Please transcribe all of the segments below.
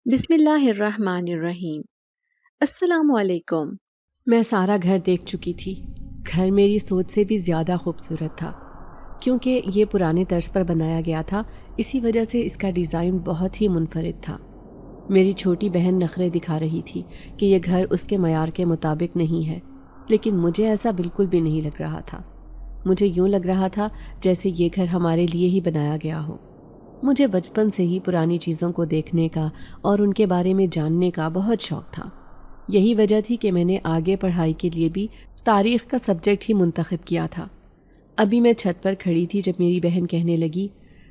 بسم اللہ الرحمن الرحیم۔ السلام علیکم۔ میں سارا گھر دیکھ چکی تھی۔ گھر میری سوچ سے بھی زیادہ خوبصورت تھا، کیونکہ یہ پرانے طرز پر بنایا گیا تھا، اسی وجہ سے اس کا ڈیزائن بہت ہی منفرد تھا۔ میری چھوٹی بہن نخرے دکھا رہی تھی کہ یہ گھر اس کے معیار کے مطابق نہیں ہے، لیکن مجھے ایسا بالکل بھی نہیں لگ رہا تھا۔ مجھے یوں لگ رہا تھا جیسے یہ گھر ہمارے لیے ہی بنایا گیا ہو۔ مجھے بچپن سے ہی پرانی چیزوں کو دیکھنے کا اور ان کے بارے میں جاننے کا بہت شوق تھا۔ یہی وجہ تھی کہ میں نے آگے پڑھائی کے لیے بھی تاریخ کا سبجیکٹ ہی منتخب کیا تھا۔ ابھی میں چھت پر کھڑی تھی جب میری بہن کہنے لگی،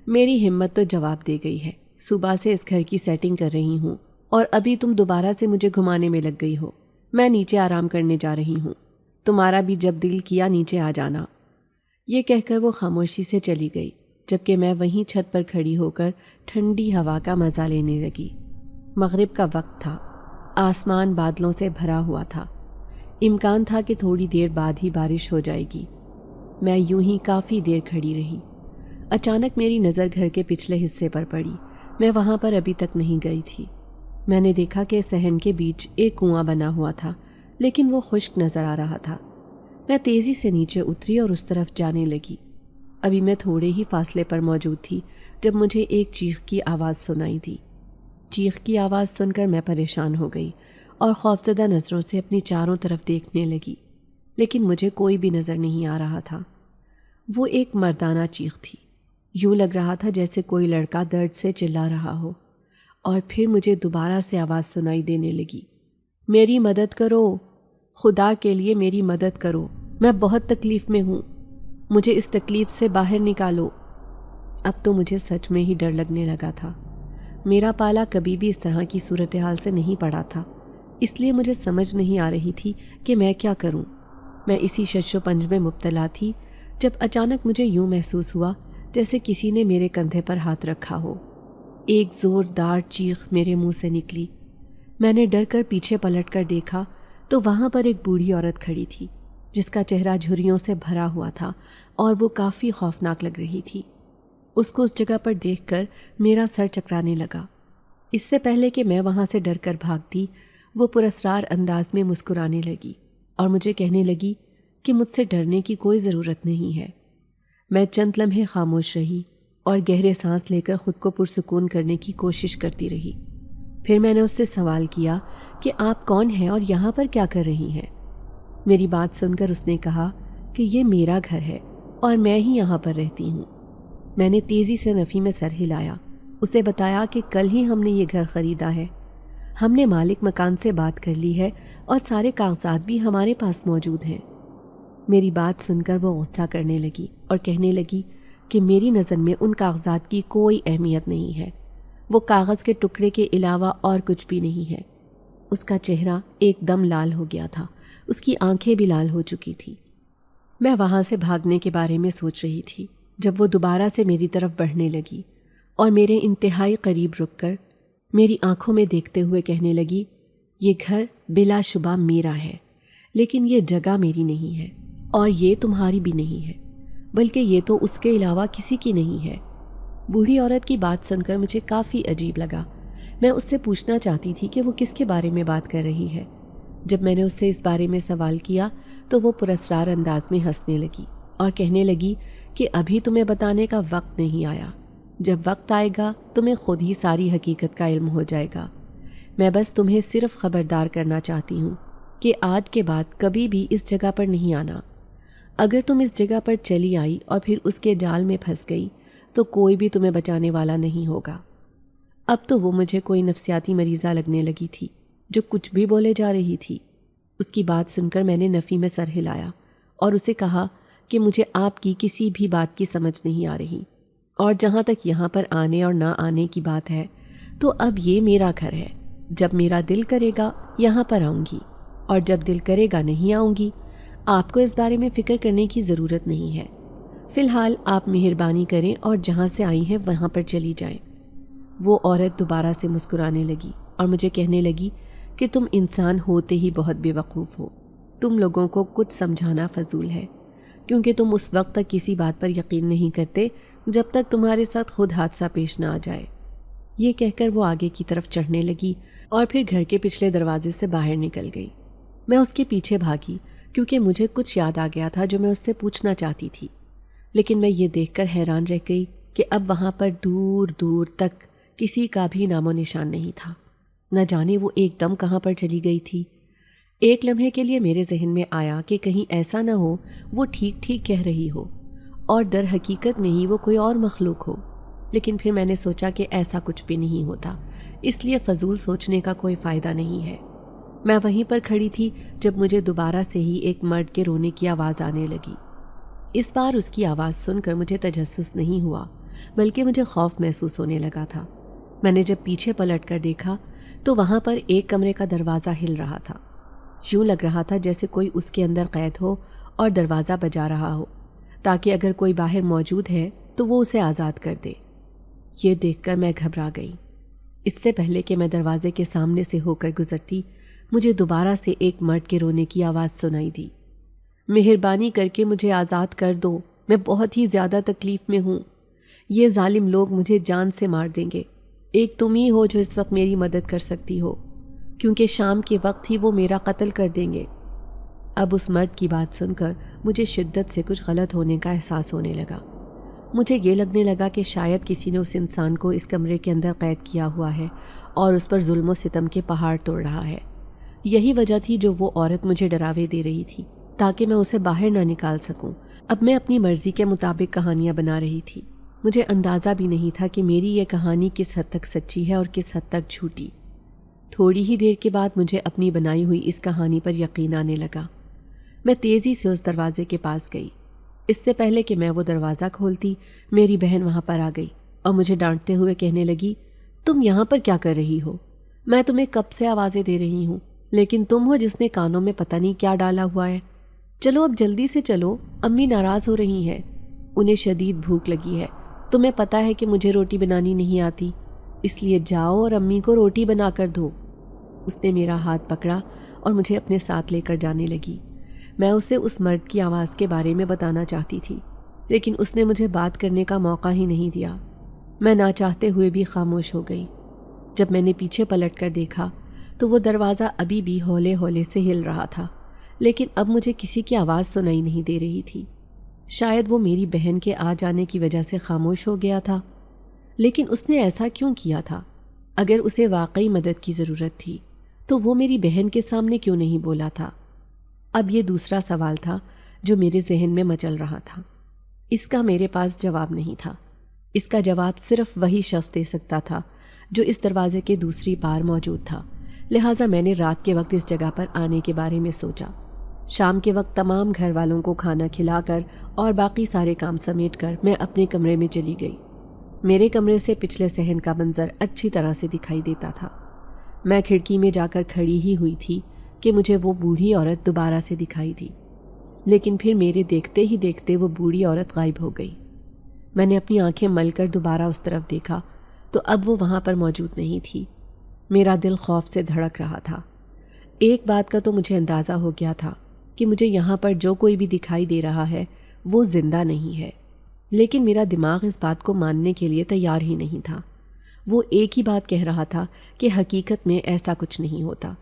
میری ہمت تو جواب دے گئی ہے، صبح سے اس گھر کی سیٹنگ کر رہی ہوں اور ابھی تم دوبارہ سے مجھے گھمانے میں لگ گئی ہو۔ میں نیچے آرام کرنے جا رہی ہوں، تمہارا بھی جب دل کیا نیچے آ جانا۔ یہ کہہ کر وہ خاموشی سے چلی گئی، جبکہ میں وہیں چھت پر کھڑی ہو کر ٹھنڈی ہوا کا مزہ لینے لگی۔ مغرب کا وقت تھا، آسمان بادلوں سے بھرا ہوا تھا، امکان تھا کہ تھوڑی دیر بعد ہی بارش ہو جائے گی۔ میں یوں ہی کافی دیر کھڑی رہی۔ اچانک میری نظر گھر کے پچھلے حصے پر پڑی۔ میں وہاں پر ابھی تک نہیں گئی تھی۔ میں نے دیکھا کہ صحن کے بیچ ایک کنواں بنا ہوا تھا، لیکن وہ خشک نظر آ رہا تھا۔ میں تیزی سے نیچے اتری اور اس طرف جانے لگی۔ ابھی میں تھوڑے ہی فاصلے پر موجود تھی جب مجھے ایک چیخ کی آواز سنائی دی۔ چیخ کی آواز سن کر میں پریشان ہو گئی اور خوفزدہ نظروں سے اپنی چاروں طرف دیکھنے لگی، لیکن مجھے کوئی بھی نظر نہیں آ رہا تھا۔ وہ ایک مردانہ چیخ تھی۔ یوں لگ رہا تھا جیسے کوئی لڑکا درد سے چلا رہا ہو۔ اور پھر مجھے دوبارہ سے آواز سنائی دینے لگی، میری مدد کرو، خدا کے لیے میری مدد کرو، میں بہت تکلیف میں ہوں، مجھے اس تکلیف سے باہر نکالو۔ اب تو مجھے سچ میں ہی ڈر لگنے لگا تھا۔ میرا پالا کبھی بھی اس طرح کی صورتحال سے نہیں پڑا تھا، اس لیے مجھے سمجھ نہیں آ رہی تھی کہ میں کیا کروں۔ میں اسی شش و پنج میں مبتلا تھی جب اچانک مجھے یوں محسوس ہوا جیسے کسی نے میرے کندھے پر ہاتھ رکھا ہو۔ ایک زوردار چیخ میرے منہ سے نکلی۔ میں نے ڈر کر پیچھے پلٹ کر دیکھا تو وہاں پر ایک بوڑھی عورت کھڑی تھی، جس کا چہرہ جھریوں سے بھرا ہوا تھا اور وہ کافی خوفناک لگ رہی تھی۔ اس کو اس جگہ پر دیکھ کر میرا سر چکرانے لگا۔ اس سے پہلے کہ میں وہاں سے ڈر کر بھاگتی، وہ پراسرار انداز میں مسکرانے لگی اور مجھے کہنے لگی کہ مجھ سے ڈرنے کی کوئی ضرورت نہیں ہے۔ میں چند لمحے خاموش رہی اور گہرے سانس لے کر خود کو پرسکون کرنے کی کوشش کرتی رہی۔ پھر میں نے اس سے سوال کیا کہ آپ کون ہیں اور یہاں پر کیا کر رہی ہیں؟ میری بات سن کر اس نے کہا کہ یہ میرا گھر ہے اور میں ہی یہاں پر رہتی ہوں۔ میں نے تیزی سے نفی میں سر ہلایا، اسے بتایا کہ کل ہی ہم نے یہ گھر خریدا ہے، ہم نے مالک مکان سے بات کر لی ہے اور سارے کاغذات بھی ہمارے پاس موجود ہیں۔ میری بات سن کر وہ غصہ کرنے لگی اور کہنے لگی کہ میری نظر میں ان کاغذات کی کوئی اہمیت نہیں ہے، وہ کاغذ کے ٹکڑے کے علاوہ اور کچھ بھی نہیں ہے۔ اس کا چہرہ ایک دم لال ہو گیا تھا، اس کی آنکھیں بھی لال ہو چکی تھی۔ میں وہاں سے بھاگنے کے بارے میں سوچ رہی تھی جب وہ دوبارہ سے میری طرف بڑھنے لگی اور میرے انتہائی قریب رک کر میری آنکھوں میں دیکھتے ہوئے کہنے لگی، یہ گھر بلا شبہ میرا ہے، لیکن یہ جگہ میری نہیں ہے اور یہ تمہاری بھی نہیں ہے، بلکہ یہ تو اس کے علاوہ کسی کی نہیں ہے۔ بوڑھی عورت کی بات سن کر مجھے کافی عجیب لگا۔ میں اس سے پوچھنا چاہتی تھی کہ وہ کس کے بارے میں بات کر رہی ہے۔ جب میں نے اس سے اس بارے میں سوال کیا تو وہ پراسرار انداز میں ہنسنے لگی اور کہنے لگی کہ ابھی تمہیں بتانے کا وقت نہیں آیا، جب وقت آئے گا تمہیں خود ہی ساری حقیقت کا علم ہو جائے گا۔ میں بس تمہیں صرف خبردار کرنا چاہتی ہوں کہ آج کے بعد کبھی بھی اس جگہ پر نہیں آنا۔ اگر تم اس جگہ پر چلی آئی اور پھر اس کے جال میں پھنس گئی تو کوئی بھی تمہیں بچانے والا نہیں ہوگا۔ اب تو وہ مجھے کوئی نفسیاتی مریضہ لگنے لگی تھی جو کچھ بھی بولے جا رہی تھی۔ اس کی بات سن کر میں نے نفی میں سر ہلایا اور اسے کہا کہ مجھے آپ کی کسی بھی بات کی سمجھ نہیں آ رہی، اور جہاں تک یہاں پر آنے اور نہ آنے کی بات ہے تو اب یہ میرا گھر ہے۔ جب میرا دل کرے گا یہاں پر آؤں گی، اور جب دل کرے گا نہیں آؤں گی۔ آپ کو اس بارے میں فکر کرنے کی ضرورت نہیں ہے۔ فی الحال آپ مہربانی کریں اور جہاں سے آئی ہیں وہاں پر چلی جائیں۔ وہ عورت دوبارہ سے مسکرانے لگی اور مجھے کہنے لگی کہ تم انسان ہوتے ہی بہت بے وقوف ہو، تم لوگوں کو کچھ سمجھانا فضول ہے، کیونکہ تم اس وقت تک کسی بات پر یقین نہیں کرتے جب تک تمہارے ساتھ خود حادثہ پیش نہ آ جائے۔ یہ کہہ کر وہ آگے کی طرف چڑھنے لگی اور پھر گھر کے پچھلے دروازے سے باہر نکل گئی۔ میں اس کے پیچھے بھاگی کیونکہ مجھے کچھ یاد آ گیا تھا جو میں اس سے پوچھنا چاہتی تھی، لیکن میں یہ دیکھ کر حیران رہ گئی کہ اب وہاں پر دور دور تک کسی کا بھی نام و نشان نہیں تھا۔ نہ جانے وہ ایک دم کہاں پر چلی گئی تھی۔ ایک لمحے کے لیے میرے ذہن میں آیا کہ کہیں ایسا نہ ہو وہ ٹھیک ٹھیک کہہ رہی ہو اور در حقیقت میں ہی وہ کوئی اور مخلوق ہو، لیکن پھر میں نے سوچا کہ ایسا کچھ بھی نہیں ہوتا، اس لیے فضول سوچنے کا کوئی فائدہ نہیں ہے۔ میں وہیں پر کھڑی تھی جب مجھے دوبارہ سے ہی ایک مرد کے رونے کی آواز آنے لگی۔ اس بار اس کی آواز سن کر مجھے تجسس نہیں ہوا بلکہ مجھے خوف محسوس ہونے لگا تھا۔ میں نے جب پیچھے پلٹ کر دیکھا تو وہاں پر ایک کمرے کا دروازہ ہل رہا تھا۔ یوں لگ رہا تھا جیسے کوئی اس کے اندر قید ہو اور دروازہ بجا رہا ہو تاکہ اگر کوئی باہر موجود ہے تو وہ اسے آزاد کر دے۔ یہ دیکھ کر میں گھبرا گئی۔ اس سے پہلے کہ میں دروازے کے سامنے سے ہو کر گزرتی، مجھے دوبارہ سے ایک مرد کے رونے کی آواز سنائی دی۔ مہربانی کر کے مجھے آزاد کر دو، میں بہت ہی زیادہ تکلیف میں ہوں۔ یہ ظالم لوگ مجھے جان سے مار دیں گے۔ ایک تم ہی ہو جو اس وقت میری مدد کر سکتی ہو، کیونکہ شام کے وقت ہی وہ میرا قتل کر دیں گے۔ اب اس مرد کی بات سن کر مجھے شدت سے کچھ غلط ہونے کا احساس ہونے لگا۔ مجھے یہ لگنے لگا کہ شاید کسی نے اس انسان کو اس کمرے کے اندر قید کیا ہوا ہے اور اس پر ظلم و ستم کے پہاڑ توڑ رہا ہے۔ یہی وجہ تھی جو وہ عورت مجھے ڈراوے دے رہی تھی تاکہ میں اسے باہر نہ نکال سکوں۔ اب میں اپنی مرضی کے مطابق کہانیاں بنا رہی تھی۔ مجھے اندازہ بھی نہیں تھا کہ میری یہ کہانی کس حد تک سچی ہے اور کس حد تک جھوٹی۔ تھوڑی ہی دیر کے بعد مجھے اپنی بنائی ہوئی اس کہانی پر یقین آنے لگا۔ میں تیزی سے اس دروازے کے پاس گئی۔ اس سے پہلے کہ میں وہ دروازہ کھولتی، میری بہن وہاں پر آ گئی اور مجھے ڈانٹتے ہوئے کہنے لگی، تم یہاں پر کیا کر رہی ہو؟ میں تمہیں کب سے آوازیں دے رہی ہوں، لیکن تم ہو جس نے کانوں میں پتہ نہیں کیا ڈالا ہوا ہے۔ چلو اب جلدی سے چلو، امی ناراض ہو رہی ہیں، انہیں شدید بھوک لگی ہے۔ تمہیں پتہ ہے کہ مجھے روٹی بنانی نہیں آتی، اس لیے جاؤ اور امی کو روٹی بنا کر دو۔ اس نے میرا ہاتھ پکڑا اور مجھے اپنے ساتھ لے کر جانے لگی۔ میں اسے اس مرد کی آواز کے بارے میں بتانا چاہتی تھی، لیکن اس نے مجھے بات کرنے کا موقع ہی نہیں دیا۔ میں نہ چاہتے ہوئے بھی خاموش ہو گئی۔ جب میں نے پیچھے پلٹ کر دیکھا تو وہ دروازہ ابھی بھی ہولے ہولے سے ہل رہا تھا، لیکن اب مجھے کسی کی آواز سنائی نہیں دے رہی تھی۔ شاید وہ میری بہن کے آ جانے کی وجہ سے خاموش ہو گیا تھا، لیکن اس نے ایسا کیوں کیا تھا؟ اگر اسے واقعی مدد کی ضرورت تھی تو وہ میری بہن کے سامنے کیوں نہیں بولا تھا؟ اب یہ دوسرا سوال تھا جو میرے ذہن میں مچل رہا تھا۔ اس کا میرے پاس جواب نہیں تھا۔ اس کا جواب صرف وہی شخص دے سکتا تھا جو اس دروازے کے دوسری پار موجود تھا، لہٰذا میں نے رات کے وقت اس جگہ پر آنے کے بارے میں سوچا۔ شام کے وقت تمام گھر والوں کو کھانا کھلا کر اور باقی سارے کام سمیٹ کر میں اپنے کمرے میں چلی گئی۔ میرے کمرے سے پچھلے صحن کا منظر اچھی طرح سے دکھائی دیتا تھا۔ میں کھڑکی میں جا کر کھڑی ہی ہوئی تھی کہ مجھے وہ بوڑھی عورت دوبارہ سے دکھائی دی، لیکن پھر میرے دیکھتے ہی دیکھتے وہ بوڑھی عورت غائب ہو گئی۔ میں نے اپنی آنکھیں مل کر دوبارہ اس طرف دیکھا تو اب وہ وہاں پر موجود نہیں تھی۔ میرا دل خوف سے دھڑک رہا تھا۔ ایک بات کا تو مجھے اندازہ ہو گیا تھا کہ مجھے یہاں پر جو کوئی بھی دکھائی دے رہا ہے وہ زندہ نہیں ہے، لیکن میرا دماغ اس بات کو ماننے کے لیے تیار ہی نہیں تھا۔ وہ ایک ہی بات کہہ رہا تھا کہ حقیقت میں ایسا کچھ نہیں ہوتا،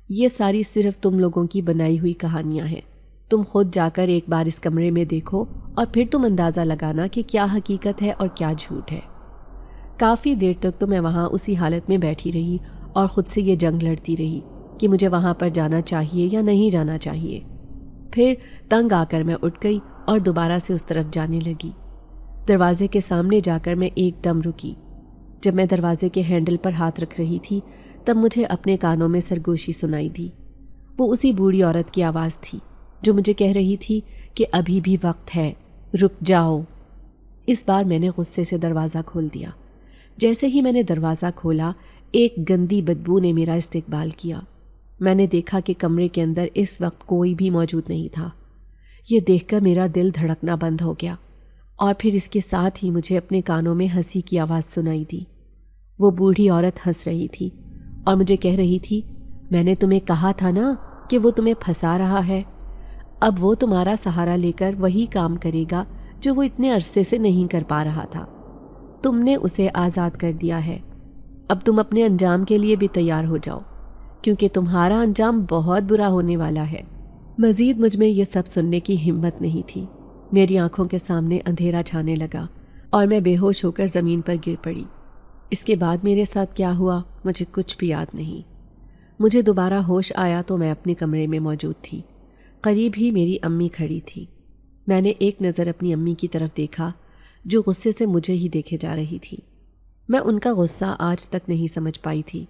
یہ ساری صرف تم لوگوں کی بنائی ہوئی کہانیاں ہیں۔ تم خود جا کر ایک بار اس کمرے میں دیکھو اور پھر تم اندازہ لگانا کہ کیا حقیقت ہے اور کیا جھوٹ ہے۔ کافی دیر تک تو میں وہاں اسی حالت میں بیٹھی رہی اور خود سے یہ جنگ لڑتی رہی کہ مجھے وہاں پر جانا چاہیے یا نہیں جانا چاہیے۔ پھر تنگ آ کر میں اٹھ گئی اور دوبارہ سے اس طرف جانے لگی۔ دروازے کے سامنے جا کر میں ایک دم رکی۔ جب میں دروازے کے ہینڈل پر ہاتھ رکھ رہی تھی تب مجھے اپنے کانوں میں سرگوشی سنائی دی۔ وہ اسی بوڑھی عورت کی آواز تھی جو مجھے کہہ رہی تھی کہ ابھی بھی وقت ہے، رک جاؤ۔ اس بار میں نے غصے سے دروازہ کھول دیا۔ جیسے ہی میں نے دروازہ کھولا، ایک گندی بدبو نے میرا استقبال کیا۔ میں نے دیکھا کہ کمرے کے اندر اس وقت کوئی بھی موجود نہیں تھا۔ یہ دیکھ کر میرا دل دھڑکنا بند ہو گیا اور پھر اس کے ساتھ ہی مجھے اپنے کانوں میں ہنسی کی آواز سنائی دی۔ وہ بوڑھی عورت ہنس رہی تھی اور مجھے کہہ رہی تھی، میں نے تمہیں کہا تھا نا کہ وہ تمہیں پھنسا رہا ہے۔ اب وہ تمہارا سہارا لے کر وہی کام کرے گا جو وہ اتنے عرصے سے نہیں کر پا رہا تھا۔ تم نے اسے آزاد کر دیا ہے۔ اب تم اپنے انجام کے لیے بھی تیار ہو جاؤ، کیونکہ تمہارا انجام بہت برا ہونے والا ہے۔ مزید مجھ میں یہ سب سننے کی ہمت نہیں تھی۔ میری آنکھوں کے سامنے اندھیرا چھانے لگا اور میں بے ہوش ہو کر زمین پر گر پڑی۔ اس کے بعد میرے ساتھ کیا ہوا مجھے کچھ بھی یاد نہیں۔ مجھے دوبارہ ہوش آیا تو میں اپنے کمرے میں موجود تھی۔ قریب ہی میری امی کھڑی تھی۔ میں نے ایک نظر اپنی امی کی طرف دیکھا جو غصے سے مجھے ہی دیکھے جا رہی تھی۔ میں ان کا غصہ آج تک نہیں سمجھ پائی تھی۔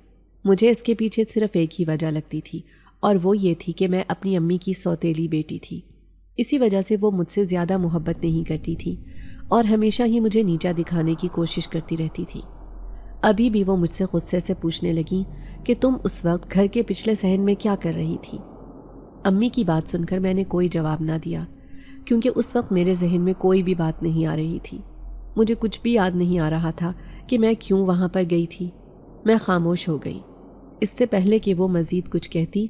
مجھے اس کے پیچھے صرف ایک ہی وجہ لگتی تھی، اور وہ یہ تھی کہ میں اپنی امی کی سوتیلی بیٹی تھی۔ اسی وجہ سے وہ مجھ سے زیادہ محبت نہیں کرتی تھی اور ہمیشہ ہی مجھے نیچا دکھانے کی کوشش کرتی رہتی تھی۔ ابھی بھی وہ مجھ سے غصے سے پوچھنے لگیں کہ تم اس وقت گھر کے پچھلے صحن میں کیا کر رہی تھی؟ امی کی بات سن کر میں نے کوئی جواب نہ دیا، کیونکہ اس وقت میرے ذہن میں کوئی بھی بات نہیں آ رہی تھی۔ مجھے کچھ بھی یاد نہیں آ رہا تھا کہ میں کیوں وہاں پر گئی تھی۔ میں خاموش ہو گئی۔ اس سے پہلے کہ وہ مزید کچھ کہتی،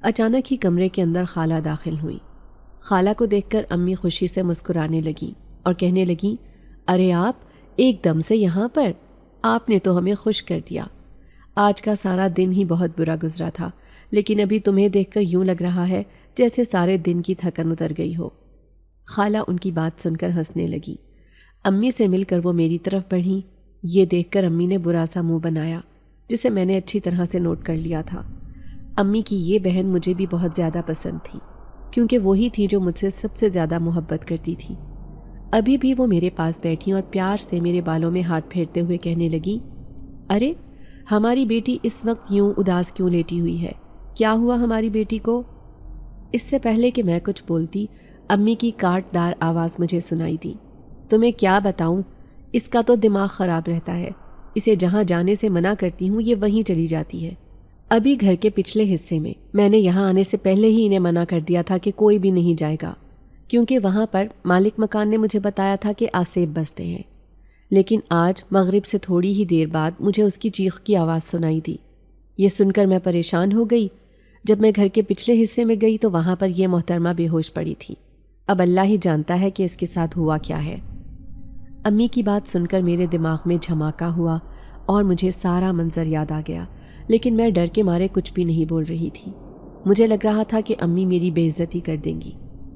اچانک ہی کمرے کے اندر خالہ داخل ہوئی۔ خالہ کو دیکھ کر امی خوشی سے مسکرانے لگیں اور کہنے لگیں، ارے آپ ایک دم سے یہاں پر؟ آپ نے تو ہمیں خوش کر دیا۔ آج کا سارا دن ہی بہت برا گزرا تھا، لیکن ابھی تمہیں دیکھ کر یوں لگ رہا ہے جیسے سارے دن کی تھکن اتر گئی ہو۔ خالہ ان کی بات سن کر ہنسنے لگی۔ امی سے مل کر وہ میری طرف بڑھیں۔ یہ دیکھ کر امی نے برا سا منہ بنایا، جسے میں نے اچھی طرح سے نوٹ کر لیا تھا۔ امی کی یہ بہن مجھے بھی بہت زیادہ پسند تھی، کیونکہ وہی تھی جو مجھ سے سب سے زیادہ محبت کرتی تھی۔ ابھی بھی وہ میرے پاس بیٹھی اور پیار سے میرے بالوں میں ہاتھ پھیرتے ہوئے کہنے لگی، ارے ہماری بیٹی اس وقت یوں اداس کیوں لیٹی ہوئی ہے؟ کیا ہوا ہماری بیٹی کو؟ اس سے پہلے کہ میں کچھ بولتی، امی کی کاٹ دار آواز مجھے سنائی دی، تمہیں کیا بتاؤں، اس کا تو دماغ خراب رہتا ہے، اسے جہاں جانے سے منع کرتی ہوں یہ وہیں چلی جاتی ہے۔ ابھی گھر کے پچھلے حصے میں نے یہاں آنے سے پہلے ہی انہیں منع کر دیا تھا کہ کوئی بھی نہیں جائے گا، کیونکہ وہاں پر مالک مکان نے مجھے بتایا تھا کہ آسیب بستے ہیں۔ لیکن آج مغرب سے تھوڑی ہی دیر بعد مجھے اس کی چیخ کی آواز سنائی دی۔ یہ سن کر میں پریشان ہو گئی۔ جب میں گھر کے پچھلے حصے میں گئی تو وہاں پر یہ محترمہ بے ہوش پڑی تھی۔ اب اللہ ہی جانتا ہے کہ اس کے ساتھ ہوا کیا ہے۔ امی کی بات سن کر میرے دماغ میں جھماکہ ہوا اور مجھے سارا منظر یاد آ گیا، لیکن میں ڈر کے مارے کچھ بھی نہیں بول رہی تھی۔ مجھے لگ رہا تھا کہ امی میری بے عزتی کر دیں گی،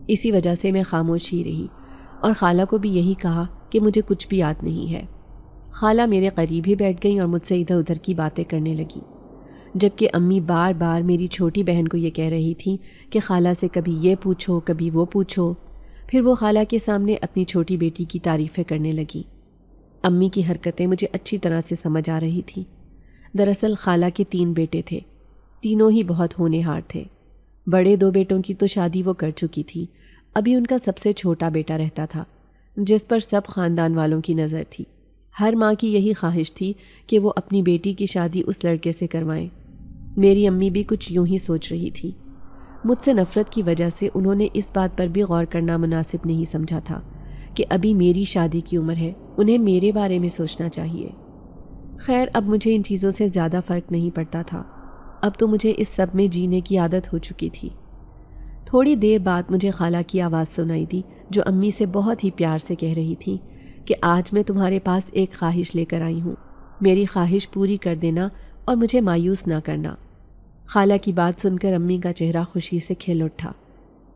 اسی وجہ سے میں خاموش ہی رہی اور خالہ کو بھی یہی کہا کہ مجھے کچھ بھی یاد نہیں ہے۔ خالہ میرے قریب ہی بیٹھ گئیں اور مجھ سے ادھر ادھر کی باتیں کرنے لگیں، جبکہ امی بار بار میری چھوٹی بہن کو یہ کہہ رہی تھیں کہ خالہ سے کبھی یہ پوچھو کبھی وہ پوچھو۔ پھر وہ خالہ کے سامنے اپنی چھوٹی بیٹی کی تعریفیں کرنے لگیں۔ امی کی حرکتیں مجھے اچھی طرح سے سمجھ آ رہی تھیں۔ دراصل خالہ کے 3 بیٹے تھے، تینوں ہی بہت ہونہار تھے۔ بڑے 2 بیٹوں کی تو شادی وہ کر چکی تھی، ابھی ان کا سب سے چھوٹا بیٹا رہتا تھا، جس پر سب خاندان والوں کی نظر تھی۔ ہر ماں کی یہی خواہش تھی کہ وہ اپنی بیٹی کی شادی اس لڑکے سے کروائیں۔ میری امی بھی کچھ یوں ہی سوچ رہی تھی۔ مجھ سے نفرت کی وجہ سے انہوں نے اس بات پر بھی غور کرنا مناسب نہیں سمجھا تھا کہ ابھی میری شادی کی عمر ہے، انہیں میرے بارے میں سوچنا چاہیے۔ خیر، اب مجھے ان چیزوں سے زیادہ فرق نہیں پڑتا تھا، اب تو مجھے اس سب میں جینے کی عادت ہو چکی تھی۔ تھوڑی دیر بعد مجھے خالہ کی آواز سنائی دی، جو امی سے بہت ہی پیار سے کہہ رہی تھی کہ آج میں تمہارے پاس ایک خواہش لے کر آئی ہوں، میری خواہش پوری کر دینا اور مجھے مایوس نہ کرنا۔ خالہ کی بات سن کر امی کا چہرہ خوشی سے کھل اٹھا۔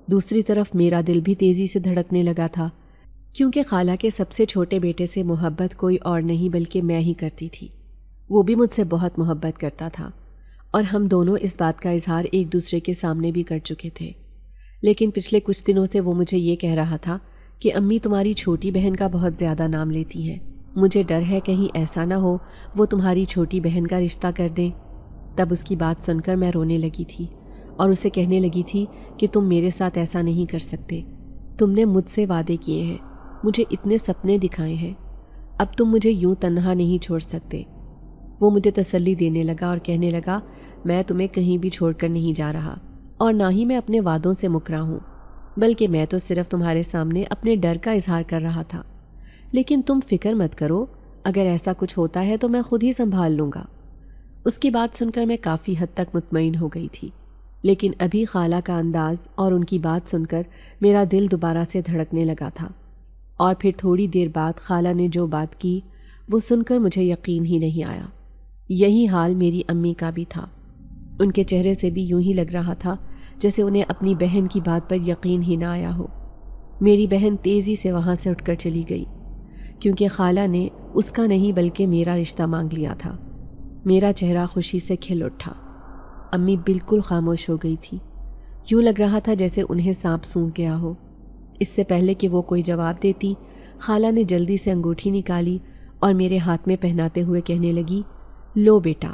دوسری طرف میرا دل بھی تیزی سے دھڑکنے لگا تھا، کیونکہ خالہ کے سب سے چھوٹے بیٹے سے محبت کوئی اور نہیں بلکہ میں ہی کرتی تھی۔ وہ بھی مجھ سے بہت محبت کرتا تھا اور ہم دونوں اس بات کا اظہار ایک دوسرے کے سامنے بھی کر چکے تھے۔ لیکن پچھلے کچھ دنوں سے وہ مجھے یہ کہہ رہا تھا کہ امی تمہاری چھوٹی بہن کا بہت زیادہ نام لیتی ہیں، مجھے ڈر ہے کہیں ایسا نہ ہو وہ تمہاری چھوٹی بہن کا رشتہ کر دیں۔ تب اس کی بات سن کر میں رونے لگی تھی اور اسے کہنے لگی تھی کہ تم میرے ساتھ ایسا نہیں کر سکتے، تم نے مجھ سے وعدے کیے ہیں، مجھے اتنے سپنے دکھائے ہیں، اب تم مجھے یوں تنہا نہیں چھوڑ سکتے۔ وہ مجھے تسلی دینے لگا اور کہنے لگا، میں تمہیں کہیں بھی چھوڑ کر نہیں جا رہا اور نہ ہی میں اپنے وعدوں سے مکرا ہوں، بلکہ میں تو صرف تمہارے سامنے اپنے ڈر کا اظہار کر رہا تھا۔ لیکن تم فکر مت کرو، اگر ایسا کچھ ہوتا ہے تو میں خود ہی سنبھال لوں گا۔ اس کی بات سن کر میں کافی حد تک مطمئن ہو گئی تھی، لیکن ابھی خالہ کا انداز اور ان کی بات سن کر میرا دل دوبارہ سے دھڑکنے لگا تھا۔ اور پھر تھوڑی دیر بعد خالہ نے جو بات کی وہ سن کر مجھے یقین ہی نہیں آیا۔ یہی حال میری امی کا بھی تھا۔ ان کے چہرے سے بھی یوں ہی لگ رہا تھا جیسے انہیں اپنی بہن کی بات پر یقین ہی نہ آیا ہو۔ میری بہن تیزی سے وہاں سے اٹھ کر چلی گئی کیونکہ خالہ نے اس کا نہیں بلکہ میرا رشتہ مانگ لیا تھا۔ میرا چہرہ خوشی سے کھل اٹھا۔ امی بالکل خاموش ہو گئی تھی، یوں لگ رہا تھا جیسے انہیں سانپ سونگھ گیا ہو۔ اس سے پہلے کہ وہ کوئی جواب دیتی، خالہ نے جلدی سے انگوٹھی نکالی اور میرے ہاتھ میں پہناتے ہوئے کہنے لگی، لو بیٹا،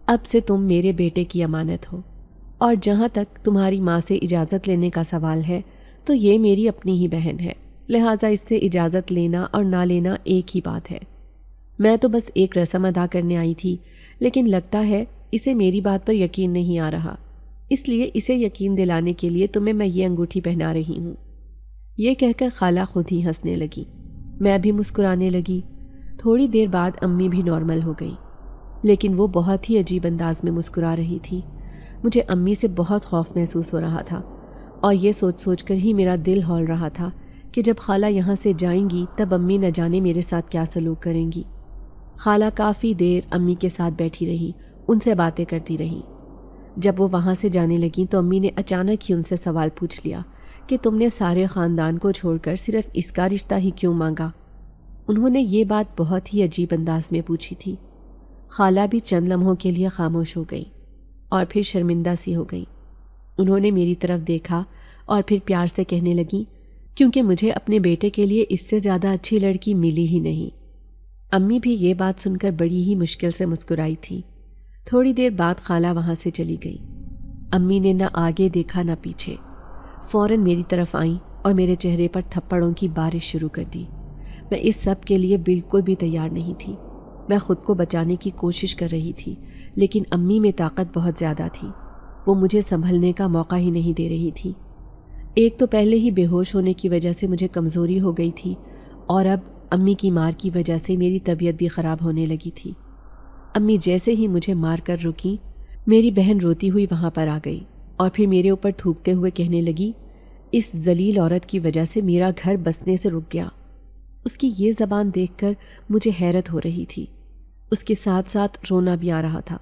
اب سے تم میرے بیٹے کی امانت ہو، اور جہاں تک تمہاری ماں سے اجازت لینے کا سوال ہے تو یہ میری اپنی ہی بہن ہے، لہٰذا اس سے اجازت لینا اور نہ لینا ایک ہی بات ہے۔ میں تو بس ایک رسم ادا کرنے آئی تھی، لیکن لگتا ہے اسے میری بات پر یقین نہیں آ رہا، اس لیے اسے یقین دلانے کے لیے تمہیں میں یہ انگوٹھی پہنا رہی ہوں۔ یہ کہہ کر خالہ خود ہی ہنسنے لگی، میں بھی مسکرانے لگی۔ تھوڑی دیر بعد امی بھی نارمل ہو گئی، لیکن وہ بہت ہی عجیب انداز میں مسکرا رہی تھی۔ مجھے امی سے بہت خوف محسوس ہو رہا تھا، اور یہ سوچ سوچ کر ہی میرا دل ہول رہا تھا کہ جب خالہ یہاں سے جائیں گی تب امی نہ جانے میرے ساتھ کیا سلوک کریں گی۔ خالہ کافی دیر امی کے ساتھ بیٹھی رہی، ان سے باتیں کرتی رہی۔ جب وہ وہاں سے جانے لگیں تو امی نے اچانک ہی ان سے سوال پوچھ لیا کہ تم نے سارے خاندان کو چھوڑ کر صرف اس کا رشتہ ہی کیوں مانگا؟ انہوں نے یہ بات بہت ہی عجیب انداز میں پوچھی تھی۔ خالہ بھی چند لمحوں کے لیے خاموش ہو گئی اور پھر شرمندہ سی ہو گئی۔ انہوں نے میری طرف دیکھا اور پھر پیار سے کہنے لگی، کیونکہ مجھے اپنے بیٹے کے لیے اس سے زیادہ اچھی لڑکی ملی ہی نہیں۔ امی بھی یہ بات سن کر بڑی ہی مشکل سے مسکرائی تھی۔ تھوڑی دیر بعد خالہ وہاں سے چلی گئی۔ امی نے نہ آگے دیکھا نہ پیچھے، فوراً میری طرف آئیں اور میرے چہرے پر تھپڑوں کی بارش شروع کر دی۔ میں اس سب کے لیے بالکل بھی تیار نہیں تھی۔ میں خود کو بچانے کی کوشش کر رہی تھی، لیکن امی میں طاقت بہت زیادہ تھی، وہ مجھے سنبھلنے کا موقع ہی نہیں دے رہی تھی۔ ایک تو پہلے ہی بے ہوش ہونے کی وجہ سے مجھے کمزوری ہو گئی تھی، اور اب امی کی مار کی وجہ سے میری طبیعت بھی خراب ہونے لگی تھی۔ امی جیسے ہی مجھے مار کر رکی، میری بہن روتی ہوئی وہاں پر آ گئی اور پھر میرے اوپر تھوکتے ہوئے کہنے لگی، اس ذلیل عورت کی وجہ سے میرا گھر بسنے سے رک گیا۔ اس کی یہ زبان دیکھ کر مجھے حیرت ہو رہی تھی، اس کے ساتھ ساتھ رونا بھی آ رہا تھا۔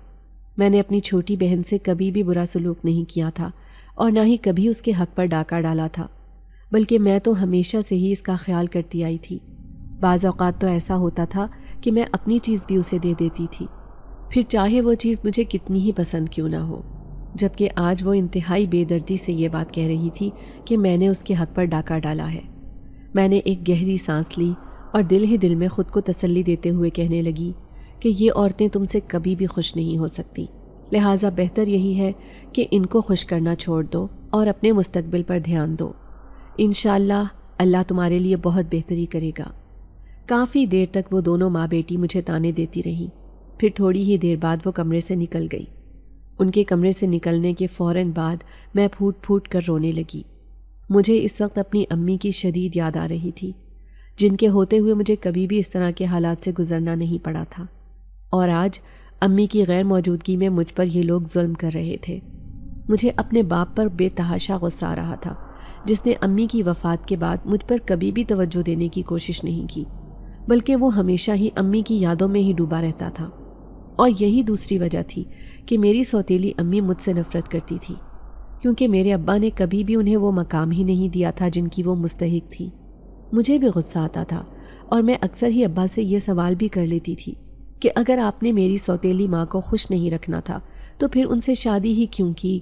میں نے اپنی چھوٹی بہن سے کبھی بھی برا سلوک نہیں کیا تھا اور نہ ہی کبھی اس کے حق پر ڈاکہ ڈالا تھا، بلکہ میں تو ہمیشہ سے ہی اس کا خیال کرتی آئی تھی۔ بعض اوقات تو ایسا ہوتا تھا کہ میں اپنی چیز بھی اسے دے دیتی تھی، پھر چاہے وہ چیز مجھے کتنی ہی پسند کیوں نہ ہو، جبکہ آج وہ انتہائی بے دردی سے یہ بات کہہ رہی تھی کہ میں نے اس کے حق پر ڈاکہ ڈالا ہے۔ میں نے ایک گہری سانس لی اور دل ہی دل میں خود کو تسلی دیتے ہوئے کہنے لگی کہ یہ عورتیں تم سے کبھی بھی خوش نہیں ہو سکتی، لہٰذا بہتر یہی ہے کہ ان کو خوش کرنا چھوڑ دو اور اپنے مستقبل پر دھیان دو۔ انشاءاللہ اللہ تمہارے لیے بہت بہتری کرے گا۔ کافی دیر تک وہ دونوں ماں بیٹی مجھے تانے دیتی رہیں، پھر تھوڑی ہی دیر بعد وہ کمرے سے نکل گئی۔ ان کے کمرے سے نکلنے کے فوراً بعد میں پھوٹ پھوٹ کر رونے لگی۔ مجھے اس وقت اپنی امی کی شدید یاد آ رہی تھی، جن کے ہوتے ہوئے مجھے کبھی بھی اس طرح کے حالات سے گزرنا نہیں پڑا تھا، اور آج امی کی غیر موجودگی میں مجھ پر یہ لوگ ظلم کر رہے تھے۔ مجھے اپنے باپ پر بے تحاشا غصہ آ رہا تھا، جس نے امی کی وفات کے بعد مجھ پر کبھی بھی توجہ دینے کی کوشش نہیں کی، بلکہ وہ ہمیشہ ہی امی کی یادوں میں ہی ڈوبا رہتا تھا۔ اور یہی دوسری وجہ تھی کہ میری سوتیلی امی مجھ سے نفرت کرتی تھی، کیونکہ میرے ابا نے کبھی بھی انہیں وہ مقام ہی نہیں دیا تھا جن کی وہ مستحق تھی۔ مجھے بھی غصہ آتا تھا، اور میں اکثر ہی ابا سے یہ سوال بھی کر لیتی تھی کہ اگر آپ نے میری سوتیلی ماں کو خوش نہیں رکھنا تھا تو پھر ان سے شادی ہی کیوں کی؟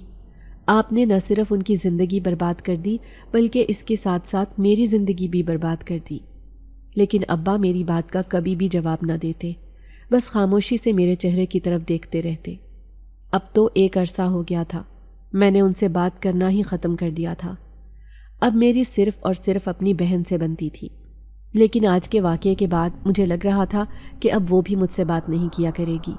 آپ نے نہ صرف ان کی زندگی برباد کر دی بلکہ اس کے ساتھ ساتھ میری زندگی بھی برباد کر دی۔ لیکن ابا میری بات کا کبھی بھی جواب نہ دیتے، بس خاموشی سے میرے چہرے کی طرف دیکھتے رہتے۔ اب تو ایک عرصہ ہو گیا تھا، میں نے ان سے بات کرنا ہی ختم کر دیا تھا۔ اب میری صرف اور صرف اپنی بہن سے بنتی تھی، لیکن آج کے واقعے کے بعد مجھے لگ رہا تھا کہ اب وہ بھی مجھ سے بات نہیں کیا کرے گی۔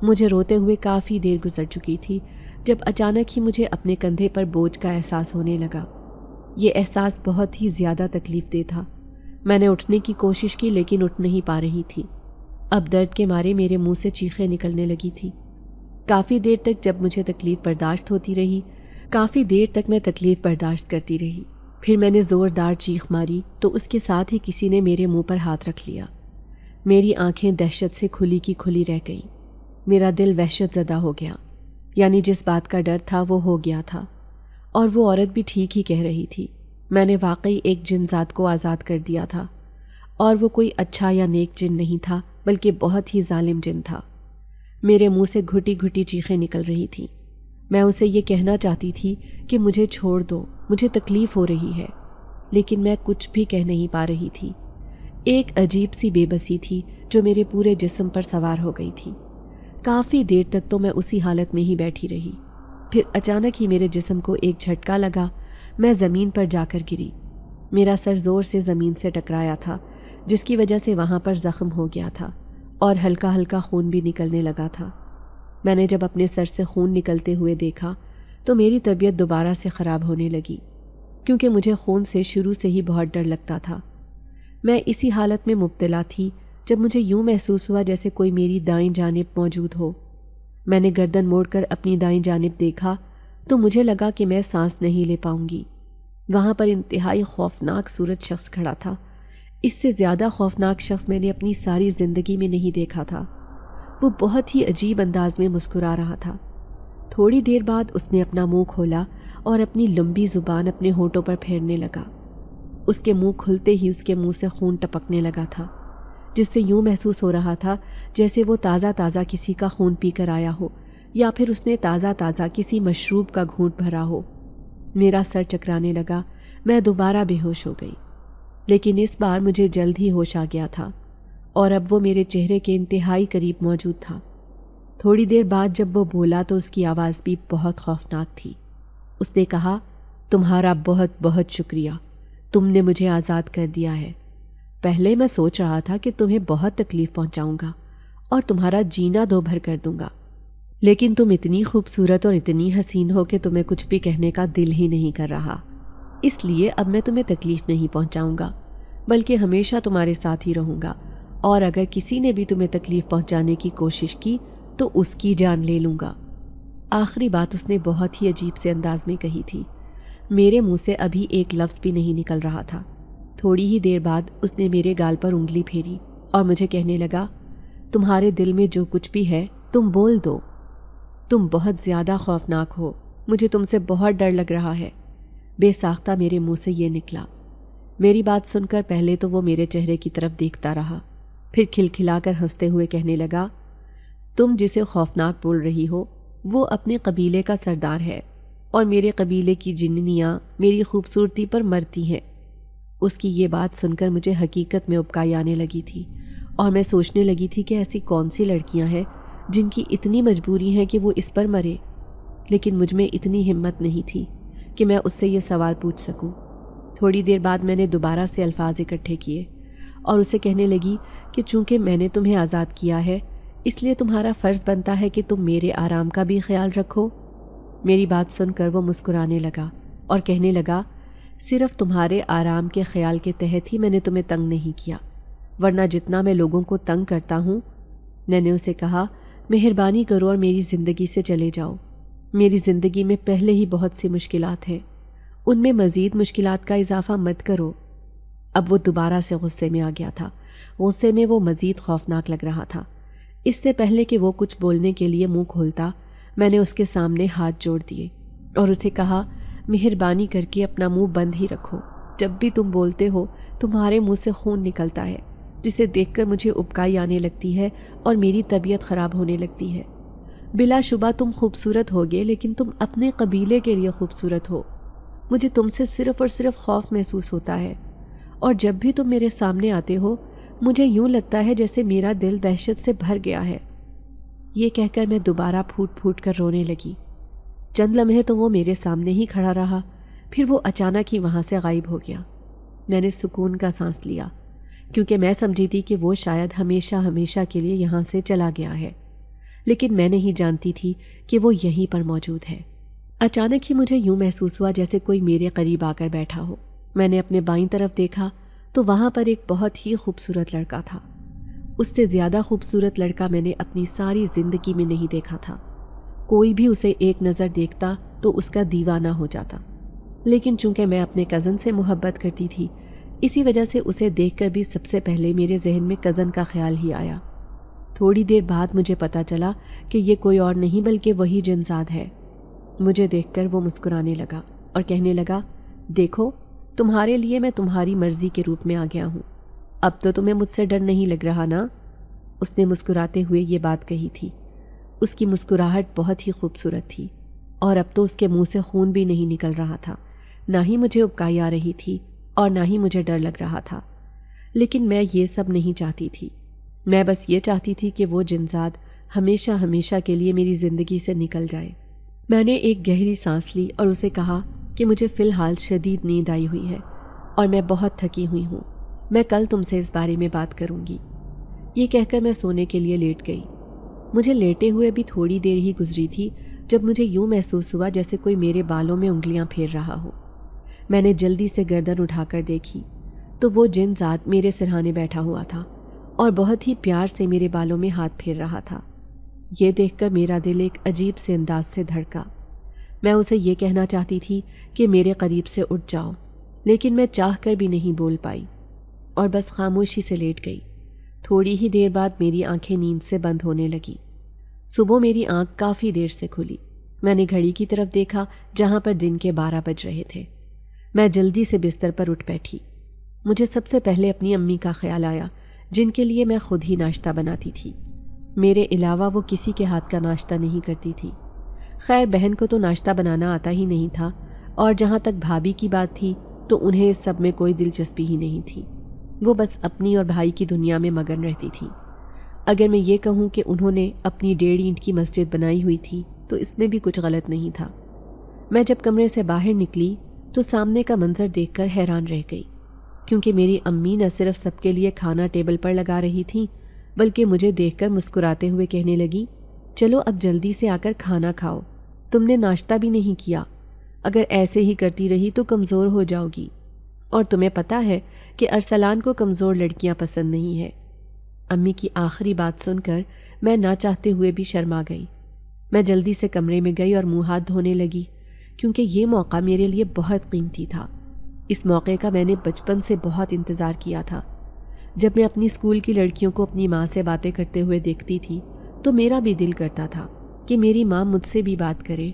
مجھے روتے ہوئے کافی دیر گزر چکی تھی جب اچانک ہی مجھے اپنے کندھے پر بوجھ کا احساس ہونے لگا۔ یہ احساس بہت ہی زیادہ تکلیف دہ تھا۔ میں نے اٹھنے کی کوشش کی لیکن اٹھ نہیں پا رہی تھی۔ اب درد کے مارے میرے منہ سے چیخیں نکلنے لگی تھی۔ کافی دیر تک جب مجھے تکلیف برداشت کرتی رہی، پھر میں نے زوردار چیخ ماری تو اس کے ساتھ ہی کسی نے میرے منہ پر ہاتھ رکھ لیا۔ میری آنکھیں دہشت سے کھلی کی کھلی رہ گئیں۔ میرا دل وحشت زدہ ہو گیا، یعنی جس بات کا ڈر تھا وہ ہو گیا تھا، اور وہ عورت بھی ٹھیک ہی کہہ رہی تھی۔ میں نے واقعی ایک جن ذات کو آزاد کر دیا تھا، اور وہ کوئی اچھا یا نیک جن نہیں تھا بلکہ بہت ہی ظالم جن تھا۔ میرے منہ سے گھٹی گھٹی چیخیں نکل رہی تھیں۔ میں اسے یہ کہنا چاہتی تھی کہ مجھے چھوڑ دو، مجھے تکلیف ہو رہی ہے، لیکن میں کچھ بھی کہہ نہیں پا رہی تھی۔ ایک عجیب سی بے بسی تھی جو میرے پورے جسم پر سوار ہو گئی تھی۔ کافی دیر تک تو میں اسی حالت میں ہی بیٹھی رہی، پھر اچانک ہی میرے جسم کو ایک جھٹکا لگا، میں زمین پر جا کر گری۔ میرا سر زور سے زمین سے ٹکرایا تھا، جس کی وجہ سے وہاں پر زخم ہو گیا تھا اور ہلکا ہلکا خون بھی نکلنے لگا تھا۔ میں نے جب اپنے سر سے خون نکلتے ہوئے دیکھا تو میری طبیعت دوبارہ سے خراب ہونے لگی، کیونکہ مجھے خون سے شروع سے ہی بہت ڈر لگتا تھا۔ میں اسی حالت میں مبتلا تھی جب مجھے یوں محسوس ہوا جیسے کوئی میری دائیں جانب موجود ہو۔ میں نے گردن موڑ کر اپنی دائیں جانب دیکھا تو مجھے لگا کہ میں سانس نہیں لے پاؤں گی۔ وہاں پر انتہائی خوفناک صورت شخص کھڑا تھا۔ اس سے زیادہ خوفناک شخص میں نے اپنی ساری زندگی میں نہیں دیکھا تھا۔ وہ بہت ہی عجیب انداز میں مسکرا رہا تھا۔ تھوڑی دیر بعد اس نے اپنا منہ کھولا اور اپنی لمبی زبان اپنے ہونٹوں پر پھیرنے لگا۔ اس کے منہ کھلتے ہی اس کے منہ سے خون ٹپکنے لگا تھا، جس سے یوں محسوس ہو رہا تھا جیسے وہ تازہ تازہ کسی کا خون پی کر آیا ہو، یا پھر اس نے تازہ تازہ کسی مشروب کا گھونٹ بھرا ہو۔ میرا سر چکرانے لگا، میں دوبارہ بے ہوش ہو گئی، لیکن اس بار مجھے جلد ہی ہوش آ گیا تھا، اور اب وہ میرے چہرے کے انتہائی قریب موجود تھا۔ تھوڑی دیر بعد جب وہ بولا تو اس کی آواز بھی بہت خوفناک تھی۔ اس نے کہا، تمہارا بہت بہت شکریہ، تم نے مجھے آزاد کر دیا ہے۔ پہلے میں سوچ رہا تھا کہ تمہیں بہت تکلیف پہنچاؤں گا اور تمہارا جینا دو بھر کر دوں گا، لیکن تم اتنی خوبصورت اور اتنی حسین ہو کہ تمہیں کچھ بھی کہنے کا دل ہی نہیں کر رہا، اس لیے اب میں تمہیں تکلیف نہیں پہنچاؤں گا، بلکہ ہمیشہ تمہارے ساتھ ہی رہوں گا، اور اگر کسی نے بھی تمہیں تکلیف پہنچانے کی کوشش کی تو اس کی جان لے لوں گا۔ آخری بات اس نے بہت ہی عجیب سے انداز میں کہی تھی۔ میرے منہ سے ابھی ایک لفظ بھی نہیں نکل رہا تھا۔ تھوڑی ہی دیر بعد اس نے میرے گال پر انگلی پھیری اور مجھے کہنے لگا، تمہارے دل میں جو کچھ بھی ہے تم بول دو، تم بہت زیادہ خوفناک ہو، مجھے تم سے بہت ڈر لگ رہا ہے۔ بے ساختہ میرے منہ سے یہ نکلا۔ میری بات سن کر پہلے تو وہ میرے چہرے کی طرف دیکھتا رہا، پھر کھلکھلا کر ہنستے ہوئے کہنے لگا، تم جسے خوفناک بول رہی ہو وہ اپنے قبیلے کا سردار ہے، اور میرے قبیلے کی جننیاں میری خوبصورتی پر مرتی ہیں۔ اس کی یہ بات سن کر مجھے حقیقت میں ابکائی آنے لگی تھی، اور میں سوچنے لگی تھی کہ ایسی کون سی لڑکیاں ہیں جن کی اتنی مجبوری ہے کہ وہ اس پر مرے، لیکن مجھ میں اتنی ہمت نہیں تھی کہ میں اس سے یہ سوال پوچھ سکوں۔ تھوڑی دیر بعد میں نے دوبارہ سے الفاظ اکٹھے کیے اور اسے کہنے لگی کہ چونکہ میں نے تمہیں آزاد کیا ہے اس لیے تمہارا فرض بنتا ہے کہ تم میرے آرام کا بھی خیال رکھو۔ میری بات سن کر وہ مسکرانے لگا اور کہنے لگا، صرف تمہارے آرام کے خیال کے تحت ہی میں نے تمہیں تنگ نہیں کیا، ورنہ جتنا میں لوگوں کو تنگ کرتا ہوں۔ میں نے اسے کہا، مہربانی کرو اور میری زندگی سے چلے جاؤ، میری زندگی میں پہلے ہی بہت سی مشکلات ہیں، ان میں مزید مشکلات کا اضافہ مت کرو۔ اب وہ دوبارہ سے غصے میں آ گیا تھا۔ غصے میں وہ مزید خوفناک لگ رہا تھا۔ اس سے پہلے کہ وہ کچھ بولنے کے لیے منہ کھولتا، میں نے اس کے سامنے ہاتھ جوڑ دیے اور اسے کہا، مہربانی کر کے اپنا منہ بند ہی رکھو، جب بھی تم بولتے ہو تمہارے منہ سے خون نکلتا ہے، جسے دیکھ کر مجھے ابکائی آنے لگتی ہے اور میری طبیعت خراب ہونے لگتی ہے۔ بلا شبہ تم خوبصورت ہوگے، لیکن تم اپنے قبیلے کے لیے خوبصورت ہو۔ مجھے تم سے صرف اور صرف خوف محسوس ہوتا ہے، اور جب بھی تم میرے سامنے آتے ہو مجھے یوں لگتا ہے جیسے میرا دل دہشت سے بھر گیا ہے۔ یہ کہہ کر میں دوبارہ پھوٹ پھوٹ کر رونے لگی۔ چند لمحے تو وہ میرے سامنے ہی کھڑا رہا، پھر وہ اچانک ہی وہاں سے غائب ہو گیا۔ میں نے سکون کا سانس لیا، کیونکہ میں سمجھی تھی کہ وہ شاید ہمیشہ ہمیشہ کے لیے یہاں سے چلا گیا ہے، لیکن میں نہیں جانتی تھی کہ وہ یہیں پر موجود ہے۔ اچانک ہی مجھے یوں محسوس ہوا جیسے کوئی میرے قریب آ کر بیٹھا ہو۔ میں نے اپنے بائیں طرف دیکھا تو وہاں پر ایک بہت ہی خوبصورت لڑکا تھا۔ اس سے زیادہ خوبصورت لڑکا میں نے اپنی ساری زندگی میں نہیں دیکھا تھا۔ کوئی بھی اسے ایک نظر دیکھتا تو اس کا دیوانہ ہو جاتا، لیکن چونکہ میں اپنے کزن سے محبت کرتی تھی، اسی وجہ سے اسے دیکھ کر بھی سب سے پہلے میرے ذہن میں کزن کا خیال ہی آیا۔ تھوڑی دیر بعد مجھے پتہ چلا کہ یہ کوئی اور نہیں بلکہ وہی جنزاد ہے۔ مجھے دیکھ کر وہ مسکرانے لگا اور کہنے لگا، دیکھو تمہارے لیے میں تمہاری مرضی کے روپ میں آ گیا ہوں، اب تو تمہیں مجھ سے ڈر نہیں لگ رہا نا؟ اس نے مسکراتے ہوئے یہ بات کہی تھی۔ اس کی مسکراہٹ بہت ہی خوبصورت تھی اور اب تو اس کے منہ سے خون بھی نہیں نکل رہا تھا، نہ ہی مجھے اکائی آ رہی تھی اور نہ ہی مجھے ڈر لگ رہا تھا۔ لیکن میں یہ سب نہیں چاہتی تھی، میں بس یہ چاہتی تھی کہ وہ جنزاد ہمیشہ ہمیشہ کے لیے میری زندگی سے نکل جائے۔ میں نے ایک گہری سانس لی اور اسے کہا کہ مجھے فی الحال شدید نیند آئی ہوئی ہے اور میں بہت تھکی ہوئی ہوں، میں کل تم سے اس بارے میں بات کروں گی۔ یہ کہہ کر میں سونے کے لیے لیٹ گئی۔ مجھے لیٹے ہوئے بھی تھوڑی دیر ہی گزری تھی جب مجھے یوں محسوس ہوا جیسے کوئی میرے بالوں میں انگلیاں پھیر رہا ہو۔ میں نے جلدی سے گردن اٹھا کر دیکھی تو وہ جنزاد میرے سرہانے بیٹھا ہوا تھا اور بہت ہی پیار سے میرے بالوں میں ہاتھ پھیر رہا تھا۔ یہ دیکھ کر میرا دل ایک عجیب سے انداز سے دھڑکا۔ میں اسے یہ کہنا چاہتی تھی کہ میرے قریب سے اٹھ جاؤ، لیکن میں چاہ کر بھی نہیں بول پائی اور بس خاموشی سے لیٹ گئی۔ تھوڑی ہی دیر بعد میری آنکھیں نیند سے بند ہونے لگیں۔ صبح میری آنکھ کافی دیر سے کھلی۔ میں نے گھڑی کی طرف دیکھا جہاں پر دن کے 12 بج رہے تھے۔ میں جلدی سے بستر پر اٹھ بیٹھی۔ مجھے سب سے پہلے اپنی امی کا خیال آیا، جن کے لیے میں خود ہی ناشتہ بناتی تھی۔ میرے علاوہ وہ کسی کے ہاتھ کا ناشتہ نہیں کرتی تھی۔ خیر بہن کو تو ناشتہ بنانا آتا ہی نہیں تھا، اور جہاں تک بھابھی کی بات تھی تو انہیں اس سب میں کوئی دلچسپی ہی نہیں تھی۔ وہ بس اپنی اور بھائی کی دنیا میں مگن رہتی تھی۔ اگر میں یہ کہوں کہ انہوں نے اپنی 1.5 اینٹ کی مسجد بنائی ہوئی تھی تو اس میں بھی کچھ غلط نہیں تھا۔ میں جب کمرے سے باہر نکلی تو سامنے کا منظر دیکھ کر حیران رہ گئی، کیونکہ میری امی نہ صرف سب کے لیے کھانا ٹیبل پر لگا رہی تھیں بلکہ مجھے دیکھ کر مسکراتے ہوئے کہنے لگی، چلو اب جلدی سے آ کر کھانا کھاؤ، تم نے ناشتہ بھی نہیں کیا، اگر ایسے ہی کرتی رہی تو کمزور ہو جاؤ گی، اور تمہیں پتہ ہے کہ ارسلان کو کمزور لڑکیاں پسند نہیں ہے۔ امی کی آخری بات سن کر میں نہ چاہتے ہوئے بھی شرما گئی۔ میں جلدی سے کمرے میں گئی اور منہ ہاتھ دھونے لگی، کیونکہ یہ موقع میرے لیے بہت قیمتی تھا۔ اس موقع کا میں نے بچپن سے بہت انتظار کیا تھا۔ جب میں اپنی اسکول کی لڑکیوں کو اپنی ماں سے باتیں کرتے ہوئے دیکھتی تھی تو میرا بھی دل کرتا تھا کہ میری ماں مجھ سے بھی بات کرے۔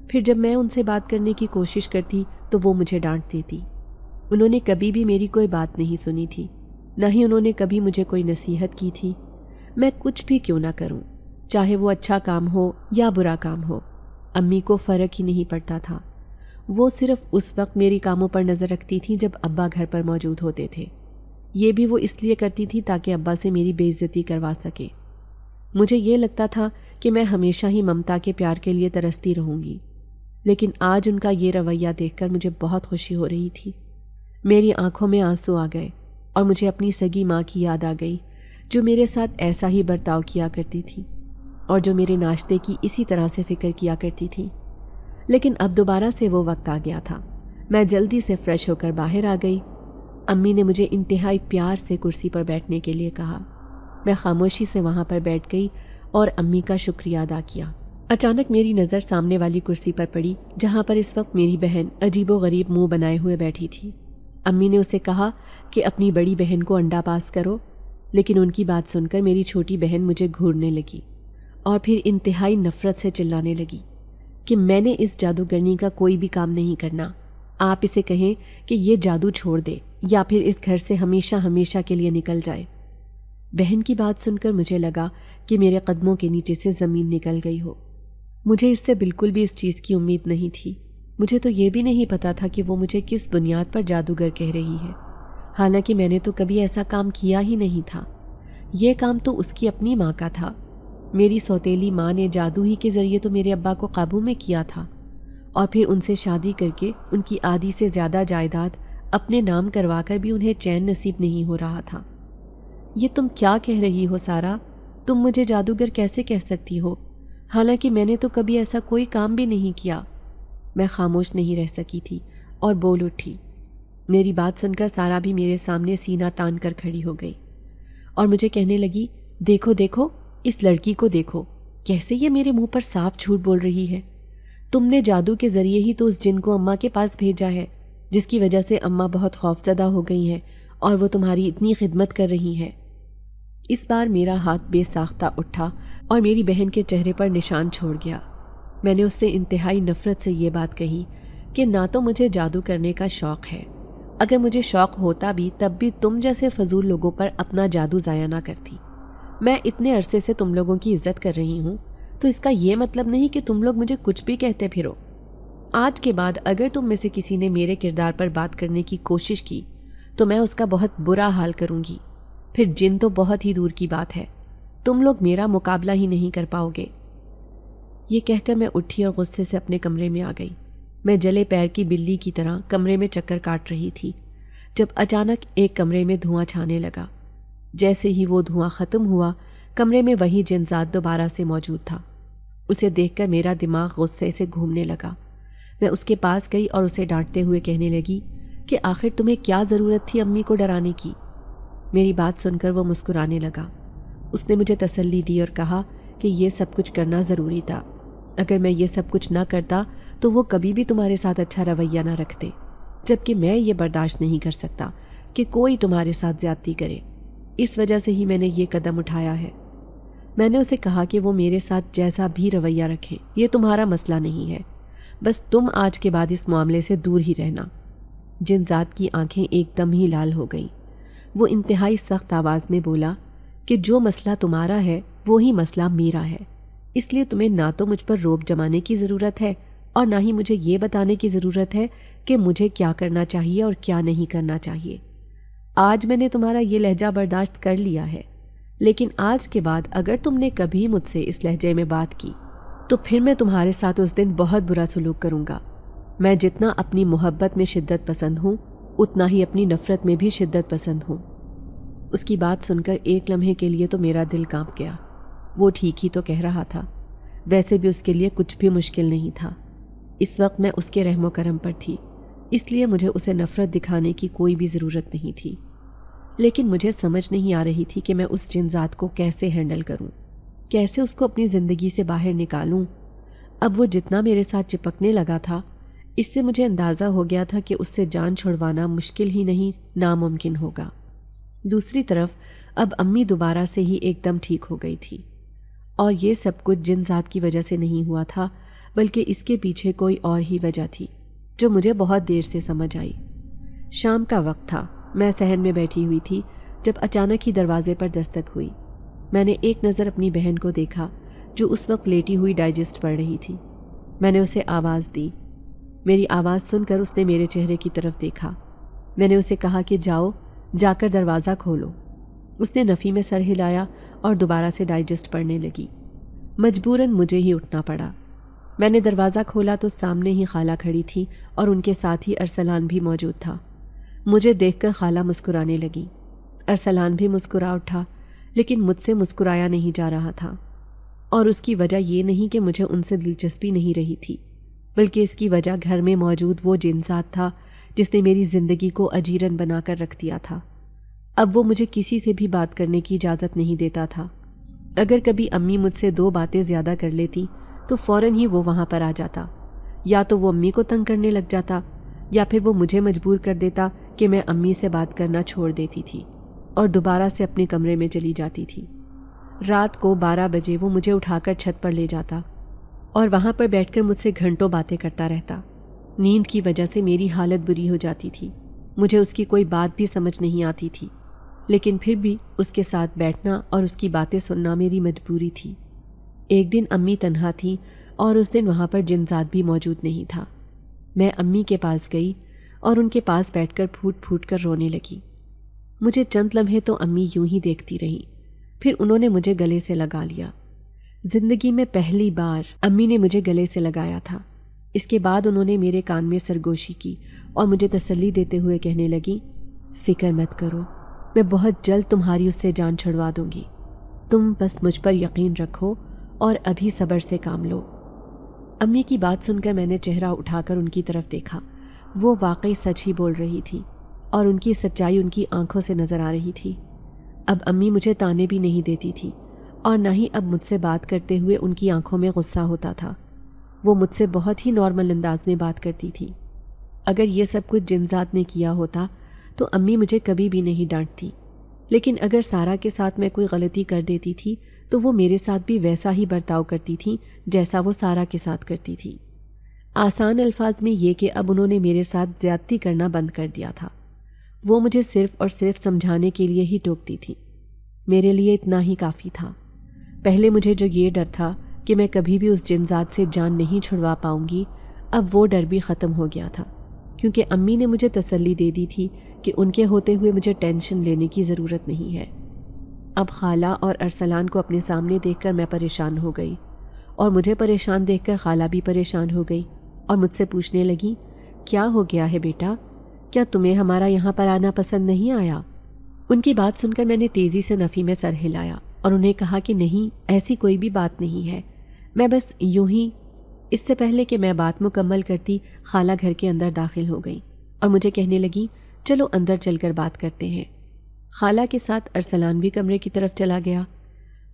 پھر جب میں ان سے بات کرنے کی کوشش کرتی تو وہ مجھے ڈانٹ دیتی۔ انہوں نے کبھی بھی میری کوئی بات نہیں سنی تھی، نہ ہی انہوں نے کبھی مجھے کوئی نصیحت کی تھی۔ میں کچھ بھی کیوں نہ کروں، چاہے وہ اچھا کام ہو یا برا کام ہو، امی کو فرق ہی نہیں پڑتا تھا۔ وہ صرف اس وقت میری کاموں پر نظر رکھتی تھی جب ابا گھر پر موجود ہوتے تھے۔ یہ بھی وہ اس لیے کرتی تھی تاکہ ابا سے میری بے عزتی کروا سکے۔ مجھے یہ لگتا تھا کہ میں ہمیشہ ہی ممتا کے پیار کے لیے ترستی رہوں گی، لیکن آج ان کا یہ رویہ دیکھ کر مجھے بہت خوشی ہو رہی تھی۔ میری آنکھوں میں آنسو آ گئے اور مجھے اپنی سگی ماں کی یاد آ گئی، جو میرے ساتھ ایسا ہی برتاؤ کیا کرتی تھی اور جو میرے ناشتے کی اسی طرح سے فکر کیا کرتی تھی۔ لیکن اب دوبارہ سے وہ وقت آ گیا تھا۔ میں جلدی سے فریش ہو کر باہر آ گئی۔ امی نے مجھے انتہائی پیار سے کرسی پر بیٹھنے کے لیے کہا۔ میں خاموشی سے وہاں پر بیٹھ گئی اور امی کا شکریہ ادا کیا۔ اچانک میری نظر سامنے والی کرسی پر پڑی جہاں پر اس وقت میری بہن عجیب و غریب منہ بنائے ہوئے بیٹھی تھی۔ امی نے اسے کہا کہ اپنی بڑی بہن کو انڈا پاس کرو، لیکن ان کی بات سن کر میری چھوٹی بہن مجھے گھورنے لگی اور پھر انتہائی نفرت سے چلانے لگی کہ میں نے اس جادوگرنی کا کوئی بھی کام نہیں کرنا، آپ اسے کہیں کہ یہ جادو چھوڑ دے یا پھر اس گھر سے ہمیشہ ہمیشہ کے لیے نکل جائے۔ بہن کی بات سن کر مجھے لگا کہ میرے قدموں کے نیچے سے زمین نکل گئی ہو۔ مجھے اس سے بالکل بھی اس چیز کی امید نہیں تھی۔ مجھے تو یہ بھی نہیں پتا تھا کہ وہ مجھے کس بنیاد پر جادوگر کہہ رہی ہے، حالانکہ میں نے تو کبھی ایسا کام کیا ہی نہیں تھا۔ یہ کام تو اس کی اپنی ماں کا تھا۔ میری سوتیلی ماں نے جادو ہی کے ذریعے تو میرے ابا کو قابو میں کیا تھا، اور پھر ان سے شادی کر کے ان کی آدھی سے زیادہ جائیداد اپنے نام کروا کر بھی انہیں چین نصیب نہیں ہو رہا تھا۔ یہ تم کیا کہہ رہی ہو سارا؟ تم مجھے جادوگر کیسے کہہ سکتی ہو، حالانکہ میں نے تو کبھی ایسا کوئی کام بھی نہیں کیا۔ میں خاموش نہیں رہ سکی تھی اور بول اٹھی۔ میری بات سن کر سارا بھی میرے سامنے سینہ تان کر کھڑی ہو گئی اور مجھے کہنے لگی، دیکھو دیکھو اس لڑکی کو دیکھو، کیسے یہ میرے منہ پر صاف جھوٹ بول رہی ہے۔ تم نے جادو کے ذریعے ہی تو اس جن کو اماں کے پاس بھیجا ہے، جس کی وجہ سے اماں بہت خوفزدہ ہو گئی ہیں اور وہ تمہاری اتنی خدمت کر رہی ہیں۔ اس بار میرا ہاتھ بے ساختہ اٹھا اور میری بہن کے چہرے پر نشان چھوڑ گیا۔ میں نے اس سے انتہائی نفرت سے یہ بات کہی کہ نہ تو مجھے جادو کرنے کا شوق ہے، اگر مجھے شوق ہوتا بھی تب بھی تم جیسے فضول لوگوں پر اپنا جادو ضائع نہ کرتی۔ میں اتنے عرصے سے تم لوگوں کی عزت کر رہی ہوں، تو اس کا یہ مطلب نہیں کہ تم لوگ مجھے کچھ بھی کہتے پھرو۔ آج کے بعد اگر تم میں سے کسی نے میرے کردار پر بات کرنے کی کوشش کی تو میں اس کا بہت برا حال کروں گی، پھر جن تو بہت ہی دور کی بات ہے، تم لوگ میرا مقابلہ ہی نہیں کر پاؤ گے۔ یہ کہہ کر میں اٹھی اور غصے سے اپنے کمرے میں آ گئی۔ میں جلے پیر کی بلی کی طرح کمرے میں چکر کاٹ رہی تھی جب اچانک ایک کمرے میں دھواں چھانے لگا۔ جیسے ہی وہ دھواں ختم ہوا، کمرے میں وہی جنزاد دوبارہ سے موجود تھا۔ اسے دیکھ کر میرا دماغ غصے سے گھومنے لگا۔ میں اس کے پاس گئی اور اسے ڈانٹتے ہوئے کہنے لگی کہ آخر تمہیں کیا ضرورت تھی امی کو ڈرانے کی؟ میری بات سن کر وہ مسکرانے لگا۔ اس نے مجھے تسلی دی اور کہا کہ یہ سب کچھ کرنا ضروری تھا، اگر میں یہ سب کچھ نہ کرتا تو وہ کبھی بھی تمہارے ساتھ اچھا رویہ نہ رکھتے، جبکہ میں یہ برداشت نہیں کر سکتا کہ کوئی تمہارے ساتھ زیادتی کرے، اس وجہ سے ہی میں نے یہ قدم اٹھایا ہے۔ میں نے اسے کہا کہ وہ میرے ساتھ جیسا بھی رویہ رکھیں، یہ تمہارا مسئلہ نہیں ہے، بس تم آج کے بعد اس معاملے سے دور ہی رہنا۔ جنزاد کی آنکھیں ایک دم ہی لال ہو گئیں۔ وہ انتہائی سخت آواز میں بولا کہ جو مسئلہ تمہارا ہے وہی مسئلہ میرا ہے، اس لیے تمہیں نہ تو مجھ پر روب جمانے کی ضرورت ہے اور نہ ہی مجھے یہ بتانے کی ضرورت ہے کہ مجھے کیا کرنا چاہیے اور کیا نہیں کرنا چاہیے۔ آج میں نے تمہارا یہ لہجہ برداشت کر لیا ہے، لیکن آج کے بعد اگر تم نے کبھی مجھ سے اس لہجے میں بات کی تو پھر میں تمہارے ساتھ اس دن بہت برا سلوک کروں گا۔ میں جتنا اپنی محبت میں شدت پسند ہوں اتنا ہی اپنی نفرت میں بھی شدت پسند ہوں۔ اس کی بات سن کر ایک لمحے کے لیے تو میرا دل کانپ گیا۔ وہ ٹھیک ہی تو کہہ رہا تھا، ویسے بھی اس کے لیے کچھ بھی مشکل نہیں تھا۔ اس وقت میں اس کے رحم و کرم پر تھی، اس لیے مجھے اسے نفرت دکھانے کی کوئی بھی ضرورت نہیں تھی۔ لیکن مجھے سمجھ نہیں آ رہی تھی کہ میں اس جنزاد کو کیسے ہینڈل کروں، کیسے اس کو اپنی زندگی سے باہر نکالوں۔ اب وہ جتنا میرے ساتھ چپکنے لگا تھا، اس سے مجھے اندازہ ہو گیا تھا کہ اس سے جان چھڑوانا مشکل ہی نہیں ناممکن ہوگا۔ دوسری طرف اب امی دوبارہ سے ہی ایک دم ٹھیک ہو گئی تھی، اور یہ سب کچھ جنزاد کی وجہ سے نہیں ہوا تھا، بلکہ اس کے پیچھے کوئی اور ہی وجہ تھی جو مجھے بہت دیر سے سمجھ آئی۔ شام کا وقت تھا، میں صحن میں بیٹھی ہوئی تھی جب اچانک ہی دروازے پر دستک ہوئی۔ میں نے ایک نظر اپنی بہن کو دیکھا جو اس وقت لیٹی ہوئی ڈائجسٹ پڑھ رہی تھی۔ میں نے اسے آواز دی۔ میری آواز سن کر اس نے میرے چہرے کی طرف دیکھا۔ میں نے اسے کہا کہ جاؤ، جا کر دروازہ کھولو۔ اس نے نفی میں سر ہلایا اور دوبارہ سے ڈائجسٹ پڑھنے لگی۔ مجبوراً مجھے ہی اٹھنا پڑا۔ میں نے دروازہ کھولا تو سامنے ہی خالہ کھڑی تھی اور ان کے ساتھ ہی ارسلان بھی موجود تھا۔ مجھے دیکھ کر خالہ مسکرانے لگی۔ ارسلان بھی مسکرا اٹھا، لیکن مجھ سے مسکرایا نہیں جا رہا تھا، اور اس کی وجہ یہ نہیں کہ مجھے ان سے دلچسپی نہیں رہی تھی، بلکہ اس کی وجہ گھر میں موجود وہ جنزاد تھا جس نے میری زندگی کو اجیرن بنا کر رکھ دیا تھا۔ اب وہ مجھے کسی سے بھی بات کرنے کی اجازت نہیں دیتا تھا۔ اگر کبھی امی مجھ سے 2 باتیں زیادہ کر لیتی تو فوراً ہی وہ وہاں پر آ جاتا، یا تو وہ امی کو تنگ کرنے لگ جاتا یا پھر وہ مجھے مجبور کر دیتا کہ میں امی سے بات کرنا چھوڑ دیتی تھی اور دوبارہ سے اپنے کمرے میں چلی جاتی تھی۔ رات کو 12 بجے وہ مجھے اٹھا کر چھت پر لے جاتا اور وہاں پر بیٹھ کر مجھ سے گھنٹوں باتیں کرتا رہتا۔ نیند کی وجہ سے میری حالت بری ہو جاتی تھی، مجھے اس کی کوئی بات بھی سمجھ نہیں آتی تھی، لیکن پھر بھی اس کے ساتھ بیٹھنا اور اس کی باتیں سننا میری مجبوری تھی۔ ایک دن امی تنہا تھی اور اس دن وہاں پر جنزاد بھی موجود نہیں تھا۔ میں امی کے پاس گئی اور ان کے پاس بیٹھ کر پھوٹ پھوٹ کر رونے لگی۔ مجھے چند لمحے تو امی یوں ہی دیکھتی رہیں، پھر انہوں نے مجھے گلے سے لگا لیا۔ زندگی میں پہلی بار امی نے مجھے گلے سے لگایا تھا۔ اس کے بعد انہوں نے میرے کان میں سرگوشی کی اور مجھے تسلی دیتے ہوئے کہنے لگی، فکر مت کرو، میں بہت جلد تمہاری اس سے جان چھڑوا دوں گی، تم بس مجھ پر یقین رکھو اور ابھی صبر سے کام لو۔ امی کی بات سن کر میں نے چہرہ اٹھا کر ان کی طرف دیکھا۔ وہ واقعی سچ ہی بول رہی تھی اور ان کی سچائی ان کی آنکھوں سے نظر آ رہی تھی۔ اب امی مجھے تانے بھی نہیں دیتی تھی اور نہ ہی اب مجھ سے بات کرتے ہوئے ان کی آنکھوں میں غصہ ہوتا تھا۔ وہ مجھ سے بہت ہی نارمل انداز میں بات کرتی تھی۔ اگر یہ سب کچھ جنزاد نے کیا ہوتا تو امی مجھے کبھی بھی نہیں ڈانٹتی، لیکن اگر سارا کے ساتھ میں کوئی غلطی کر دیتی تھی تو وہ میرے ساتھ بھی ویسا ہی برتاؤ کرتی تھی جیسا وہ سارا کے ساتھ کرتی تھی۔ آسان الفاظ میں یہ کہ اب انہوں نے میرے ساتھ زیادتی کرنا بند کر دیا تھا۔ وہ مجھے صرف اور صرف سمجھانے کے لیے ہی ٹوکتی تھی۔ میرے لیے اتنا ہی کافی تھا۔ پہلے مجھے جو یہ ڈر تھا کہ میں کبھی بھی اس جن ذات سے جان نہیں چھڑوا پاؤں گی، اب وہ ڈر بھی ختم ہو گیا تھا، کیونکہ امی نے مجھے تسلی دے دی تھی کہ ان کے ہوتے ہوئے مجھے ٹینشن لینے کی ضرورت نہیں ہے۔ اب خالہ اور ارسلان کو اپنے سامنے دیکھ کر میں پریشان ہو گئی، اور مجھے پریشان دیکھ کر خالہ بھی پریشان ہو گئی اور مجھ سے پوچھنے لگی، کیا ہو گیا ہے بیٹا؟ کیا تمہیں ہمارا یہاں پر آنا پسند نہیں آیا؟ ان کی بات سن کر میں نے تیزی سے نفی میں سر ہلایا اور انہیں کہا کہ نہیں، ایسی کوئی بھی بات نہیں ہے، میں بس یوں ہی۔ اس سے پہلے کہ میں بات مکمل کرتی، خالہ گھر کے اندر داخل ہو گئی اور مجھے کہنے لگی، چلو اندر چل کر بات کرتے ہیں۔ خالہ کے ساتھ ارسلان بھی کمرے کی طرف چلا گیا۔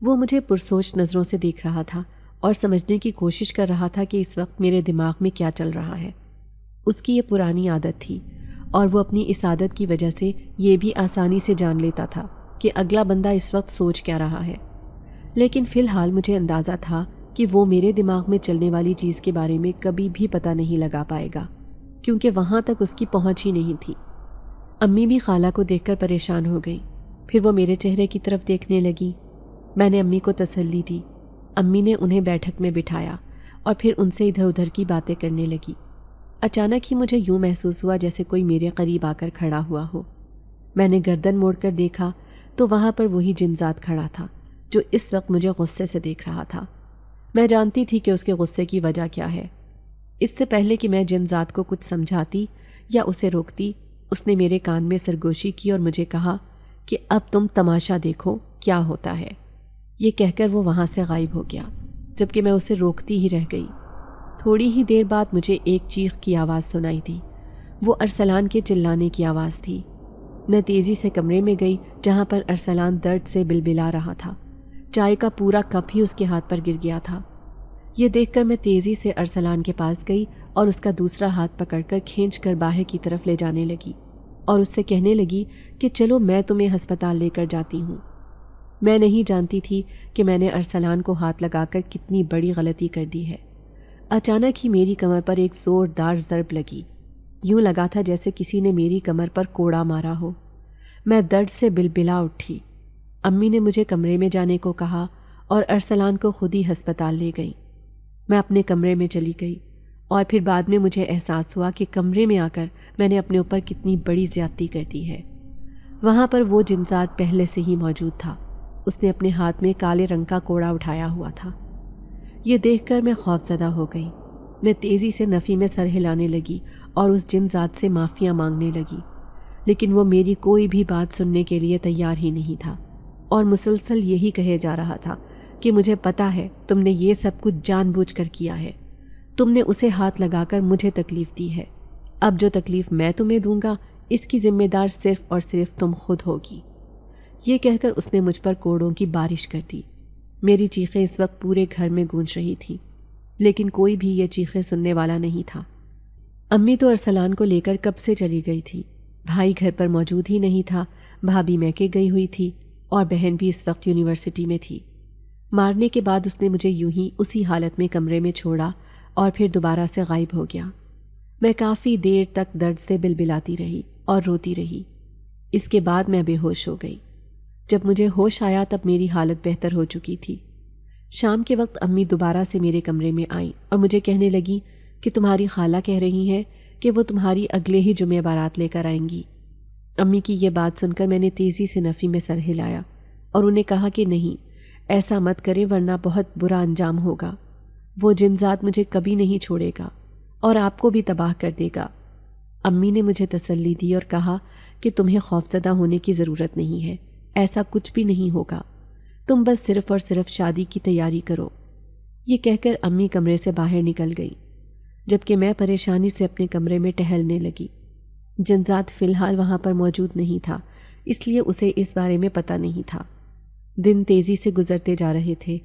وہ مجھے پرسوچ نظروں سے دیکھ رہا تھا اور سمجھنے کی کوشش کر رہا تھا کہ اس وقت میرے دماغ میں کیا چل رہا ہے۔ اس کی یہ پرانی عادت تھی، اور وہ اپنی اس عادت کی وجہ سے یہ بھی آسانی سے جان لیتا تھا کہ اگلا بندہ اس وقت سوچ کیا رہا ہے۔ لیکن فی الحال مجھے اندازہ تھا کہ وہ میرے دماغ میں چلنے والی چیز کے بارے میں کبھی بھی پتہ نہیں لگا پائے گا، کیونکہ وہاں تک اس کی پہنچ ہی نہیں تھی۔ امی بھی خالہ کو دیکھ کر پریشان ہو گئی، پھر وہ میرے چہرے کی طرف دیکھنے لگی۔ میں نے امی کو تسلی دی۔ امی نے انہیں بیٹھک میں بٹھایا اور پھر ان سے ادھر ادھر کی باتیں کرنے لگی۔ اچانک ہی مجھے یوں محسوس ہوا جیسے کوئی میرے قریب آ کر کھڑا ہوا ہو۔ میں نے گردن موڑ کر دیکھا تو وہاں پر وہی جن ذات کھڑا تھا جو اس وقت مجھے غصے سے دیکھ رہا تھا۔ میں جانتی تھی کہ اس کے غصے کی وجہ کیا ہے۔ اس سے پہلے کہ میں جن ذات کو کچھ سمجھاتی یا اسے روکتی، اس نے میرے کان میں سرگوشی کی اور مجھے کہا کہ اب تم تماشا دیکھو کیا ہوتا ہے۔ یہ کہہ کر وہ وہاں سے غائب ہو گیا، جبکہ میں اسے روکتی ہی رہ گئی۔ تھوڑی ہی دیر بعد مجھے ایک چیخ کی آواز سنائی دی۔ وہ ارسلان کے چلانے کی آواز تھی۔ میں تیزی سے کمرے میں گئی جہاں پر ارسلان درد سے بلبلا رہا تھا۔ چائے کا پورا کپ ہی اس کے ہاتھ پر گر گیا تھا۔ یہ دیکھ کر میں تیزی سے ارسلان کے پاس گئی اور اس کا دوسرا ہاتھ پکڑ کر کھینچ کر باہر کی طرف لے جانے لگی اور اس سے کہنے لگی کہ چلو میں تمہیں ہسپتال لے کر جاتی ہوں۔ میں نہیں جانتی تھی کہ میں نے ارسلان کو ہاتھ لگا کر کتنی بڑی غلطی کر دی ہے۔ اچانک ہی میری کمر پر ایک زوردار ضرب لگی۔ یوں لگا تھا جیسے کسی نے میری کمر پر کوڑا مارا ہو۔ میں درد سے بلبلا اٹھی۔ امی نے مجھے کمرے میں جانے کو کہا اور ارسلان کو خود ہی ہسپتال لے گئی۔ میں اپنے کمرے میں چلی گئی اور پھر بعد میں مجھے احساس ہوا کہ کمرے میں آ کر میں نے اپنے اوپر کتنی بڑی زیادتی کر دی ہے۔ وہاں پر وہ جن ذات پہلے سے ہی موجود تھا۔ اس نے اپنے ہاتھ میں کالے رنگ کا کوڑا اٹھایا ہوا تھا۔ یہ دیکھ کر میں خوف زدہ ہو گئی۔ میں تیزی سے نفی میں سر ہلانے لگی اور اس جن ذات سے معافیاں مانگنے لگی، لیکن وہ میری کوئی بھی بات سننے کے لیے تیار ہی نہیں تھا اور مسلسل یہی کہے جا رہا تھا کہ مجھے پتہ ہے تم نے یہ سب کچھ جان بوجھ کر کیا ہے، تم نے اسے ہاتھ لگا کر مجھے تکلیف دی ہے، اب جو تکلیف میں تمہیں دوں گا اس کی ذمہ دار صرف اور صرف تم خود ہوگی۔ یہ کہہ کر اس نے مجھ پر کوڑوں کی بارش کر دی۔ میری چیخیں اس وقت پورے گھر میں گونج رہی تھیں، لیکن کوئی بھی یہ چیخیں سننے والا نہیں تھا۔ امی تو ارسلان کو لے کر کب سے چلی گئی تھی۔ بھائی گھر پر موجود ہی نہیں تھا، بھابھی میکے گئی ہوئی تھی اور بہن بھی اس وقت یونیورسٹی میں تھی۔ مارنے کے بعد اس نے مجھے یوں ہی اسی حالت میں کمرے میں چھوڑا اور پھر دوبارہ سے غائب ہو گیا۔ میں کافی دیر تک درد سے بلبلاتی رہی اور روتی رہی۔ اس کے بعد میں بے ہوش ہو گئی۔ جب مجھے ہوش آیا تب میری حالت بہتر ہو چکی تھی۔ شام کے وقت امی دوبارہ سے میرے کمرے میں آئیں اور مجھے کہنے لگی کہ تمہاری خالہ کہہ رہی ہیں کہ وہ تمہاری اگلے ہی جمعے بارات لے کر آئیں گی۔ امی کی یہ بات سن کر میں نے تیزی سے نفی میں سر ہلایا اور انہیں کہا کہ نہیں، ایسا مت کریں ورنہ بہت برا انجام ہوگا۔ وہ جن ذات مجھے کبھی نہیں چھوڑے گا اور آپ کو بھی تباہ کر دے گا۔ امی نے مجھے تسلی دی اور کہا کہ تمہیں خوفزدہ ہونے کی ضرورت نہیں ہے، ایسا کچھ بھی نہیں ہوگا، تم بس صرف اور صرف شادی کی تیاری کرو۔ یہ کہہ کر امی کمرے سے باہر نکل گئی، جبکہ میں پریشانی سے اپنے کمرے میں ٹہلنے لگی۔ جن ذات فی الحال وہاں پر موجود نہیں تھا، اس لیے اسے اس بارے میں پتہ نہیں تھا۔ دن تیزی سے گزرتے جا رہے تھے۔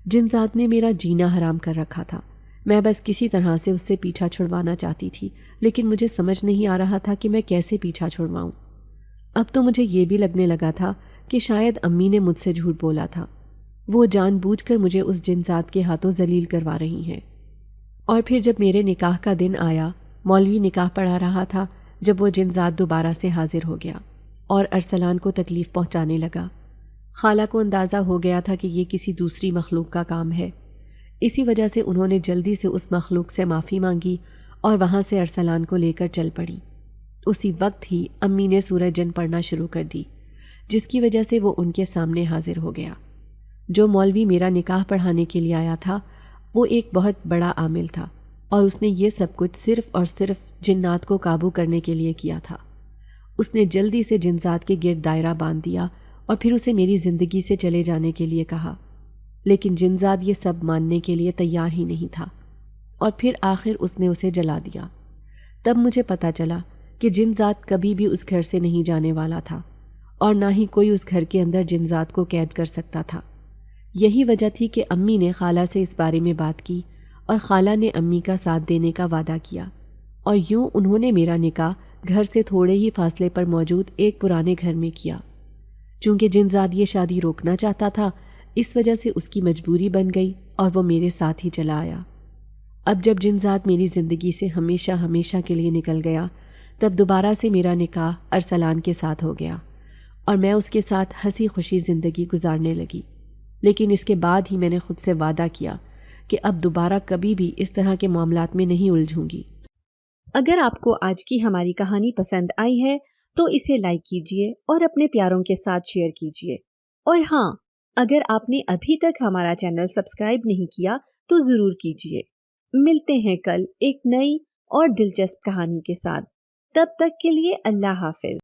جن ذات نے میرا جینا حرام کر رکھا تھا۔ میں بس کسی طرح سے اس سے پیچھا چھڑوانا چاہتی تھی، لیکن مجھے سمجھ نہیں آ رہا تھا کہ میں کیسے پیچھا چھڑواؤں۔ اب تو مجھے یہ بھی لگنے لگا تھا کہ شاید امی نے مجھ سے جھوٹ بولا تھا، وہ جان بوجھ کر مجھے اس جن ذات کے ہاتھوں ذلیل کروا رہی ہیں۔ اور پھر جب میرے نکاح کا دن آیا، مولوی نکاح پڑھا رہا تھا جب وہ جن ذات دوبارہ سے حاضر ہو گیا اور ارسلان کو تکلیف پہنچانے لگا۔ خالہ کو اندازہ ہو گیا تھا کہ یہ کسی دوسری مخلوق کا کام ہے، اسی وجہ سے انہوں نے جلدی سے اس مخلوق سے معافی مانگی اور وہاں سے ارسلان کو لے کر چل پڑی۔ اسی وقت ہی امی نے سورہ جن پڑھنا شروع کر دی، جس کی وجہ سے وہ ان کے سامنے حاضر ہو گیا۔ جو مولوی میرا نکاح پڑھانے کے لیے آیا تھا وہ ایک بہت بڑا عامل تھا، اور اس نے یہ سب کچھ صرف اور صرف جنات کو قابو کرنے کے لیے کیا تھا۔ اس نے جلدی سے جنات کے گرد دائرہ باندھ دیا اور پھر اسے میری زندگی سے چلے جانے کے لیے کہا، لیکن جنزاد یہ سب ماننے کے لیے تیار ہی نہیں تھا، اور پھر آخر اس نے اسے جلا دیا۔ تب مجھے پتہ چلا کہ جنزاد کبھی بھی اس گھر سے نہیں جانے والا تھا، اور نہ ہی کوئی اس گھر کے اندر جنزاد کو قید کر سکتا تھا۔ یہی وجہ تھی کہ امی نے خالہ سے اس بارے میں بات کی، اور خالہ نے امی کا ساتھ دینے کا وعدہ کیا، اور یوں انہوں نے میرا نکاح گھر سے تھوڑے ہی فاصلے پر موجود ایک پرانے گھر میں کیا۔ چونکہ جنزاد یہ شادی روکنا چاہتا تھا، اس وجہ سے اس کی مجبوری بن گئی اور وہ میرے ساتھ ہی چلا آیا۔ اب جب جنزاد میری زندگی سے ہمیشہ ہمیشہ کے لیے نکل گیا، تب دوبارہ سے میرا نکاح ارسلان کے ساتھ ہو گیا، اور میں اس کے ساتھ ہنسی خوشی زندگی گزارنے لگی۔ لیکن اس کے بعد ہی میں نے خود سے وعدہ کیا کہ اب دوبارہ کبھی بھی اس طرح کے معاملات میں نہیں الجھوں گی۔ اگر آپ کو آج کی ہماری کہانی پسند آئی ہے تو اسے لائک کیجیے اور اپنے پیاروں کے ساتھ شیئر کیجیے، اور ہاں، اگر آپ نے ابھی تک ہمارا چینل سبسکرائب نہیں کیا تو ضرور کیجیے۔ ملتے ہیں کل ایک نئی اور دلچسپ کہانی کے ساتھ، تب تک کے لیے اللہ حافظ۔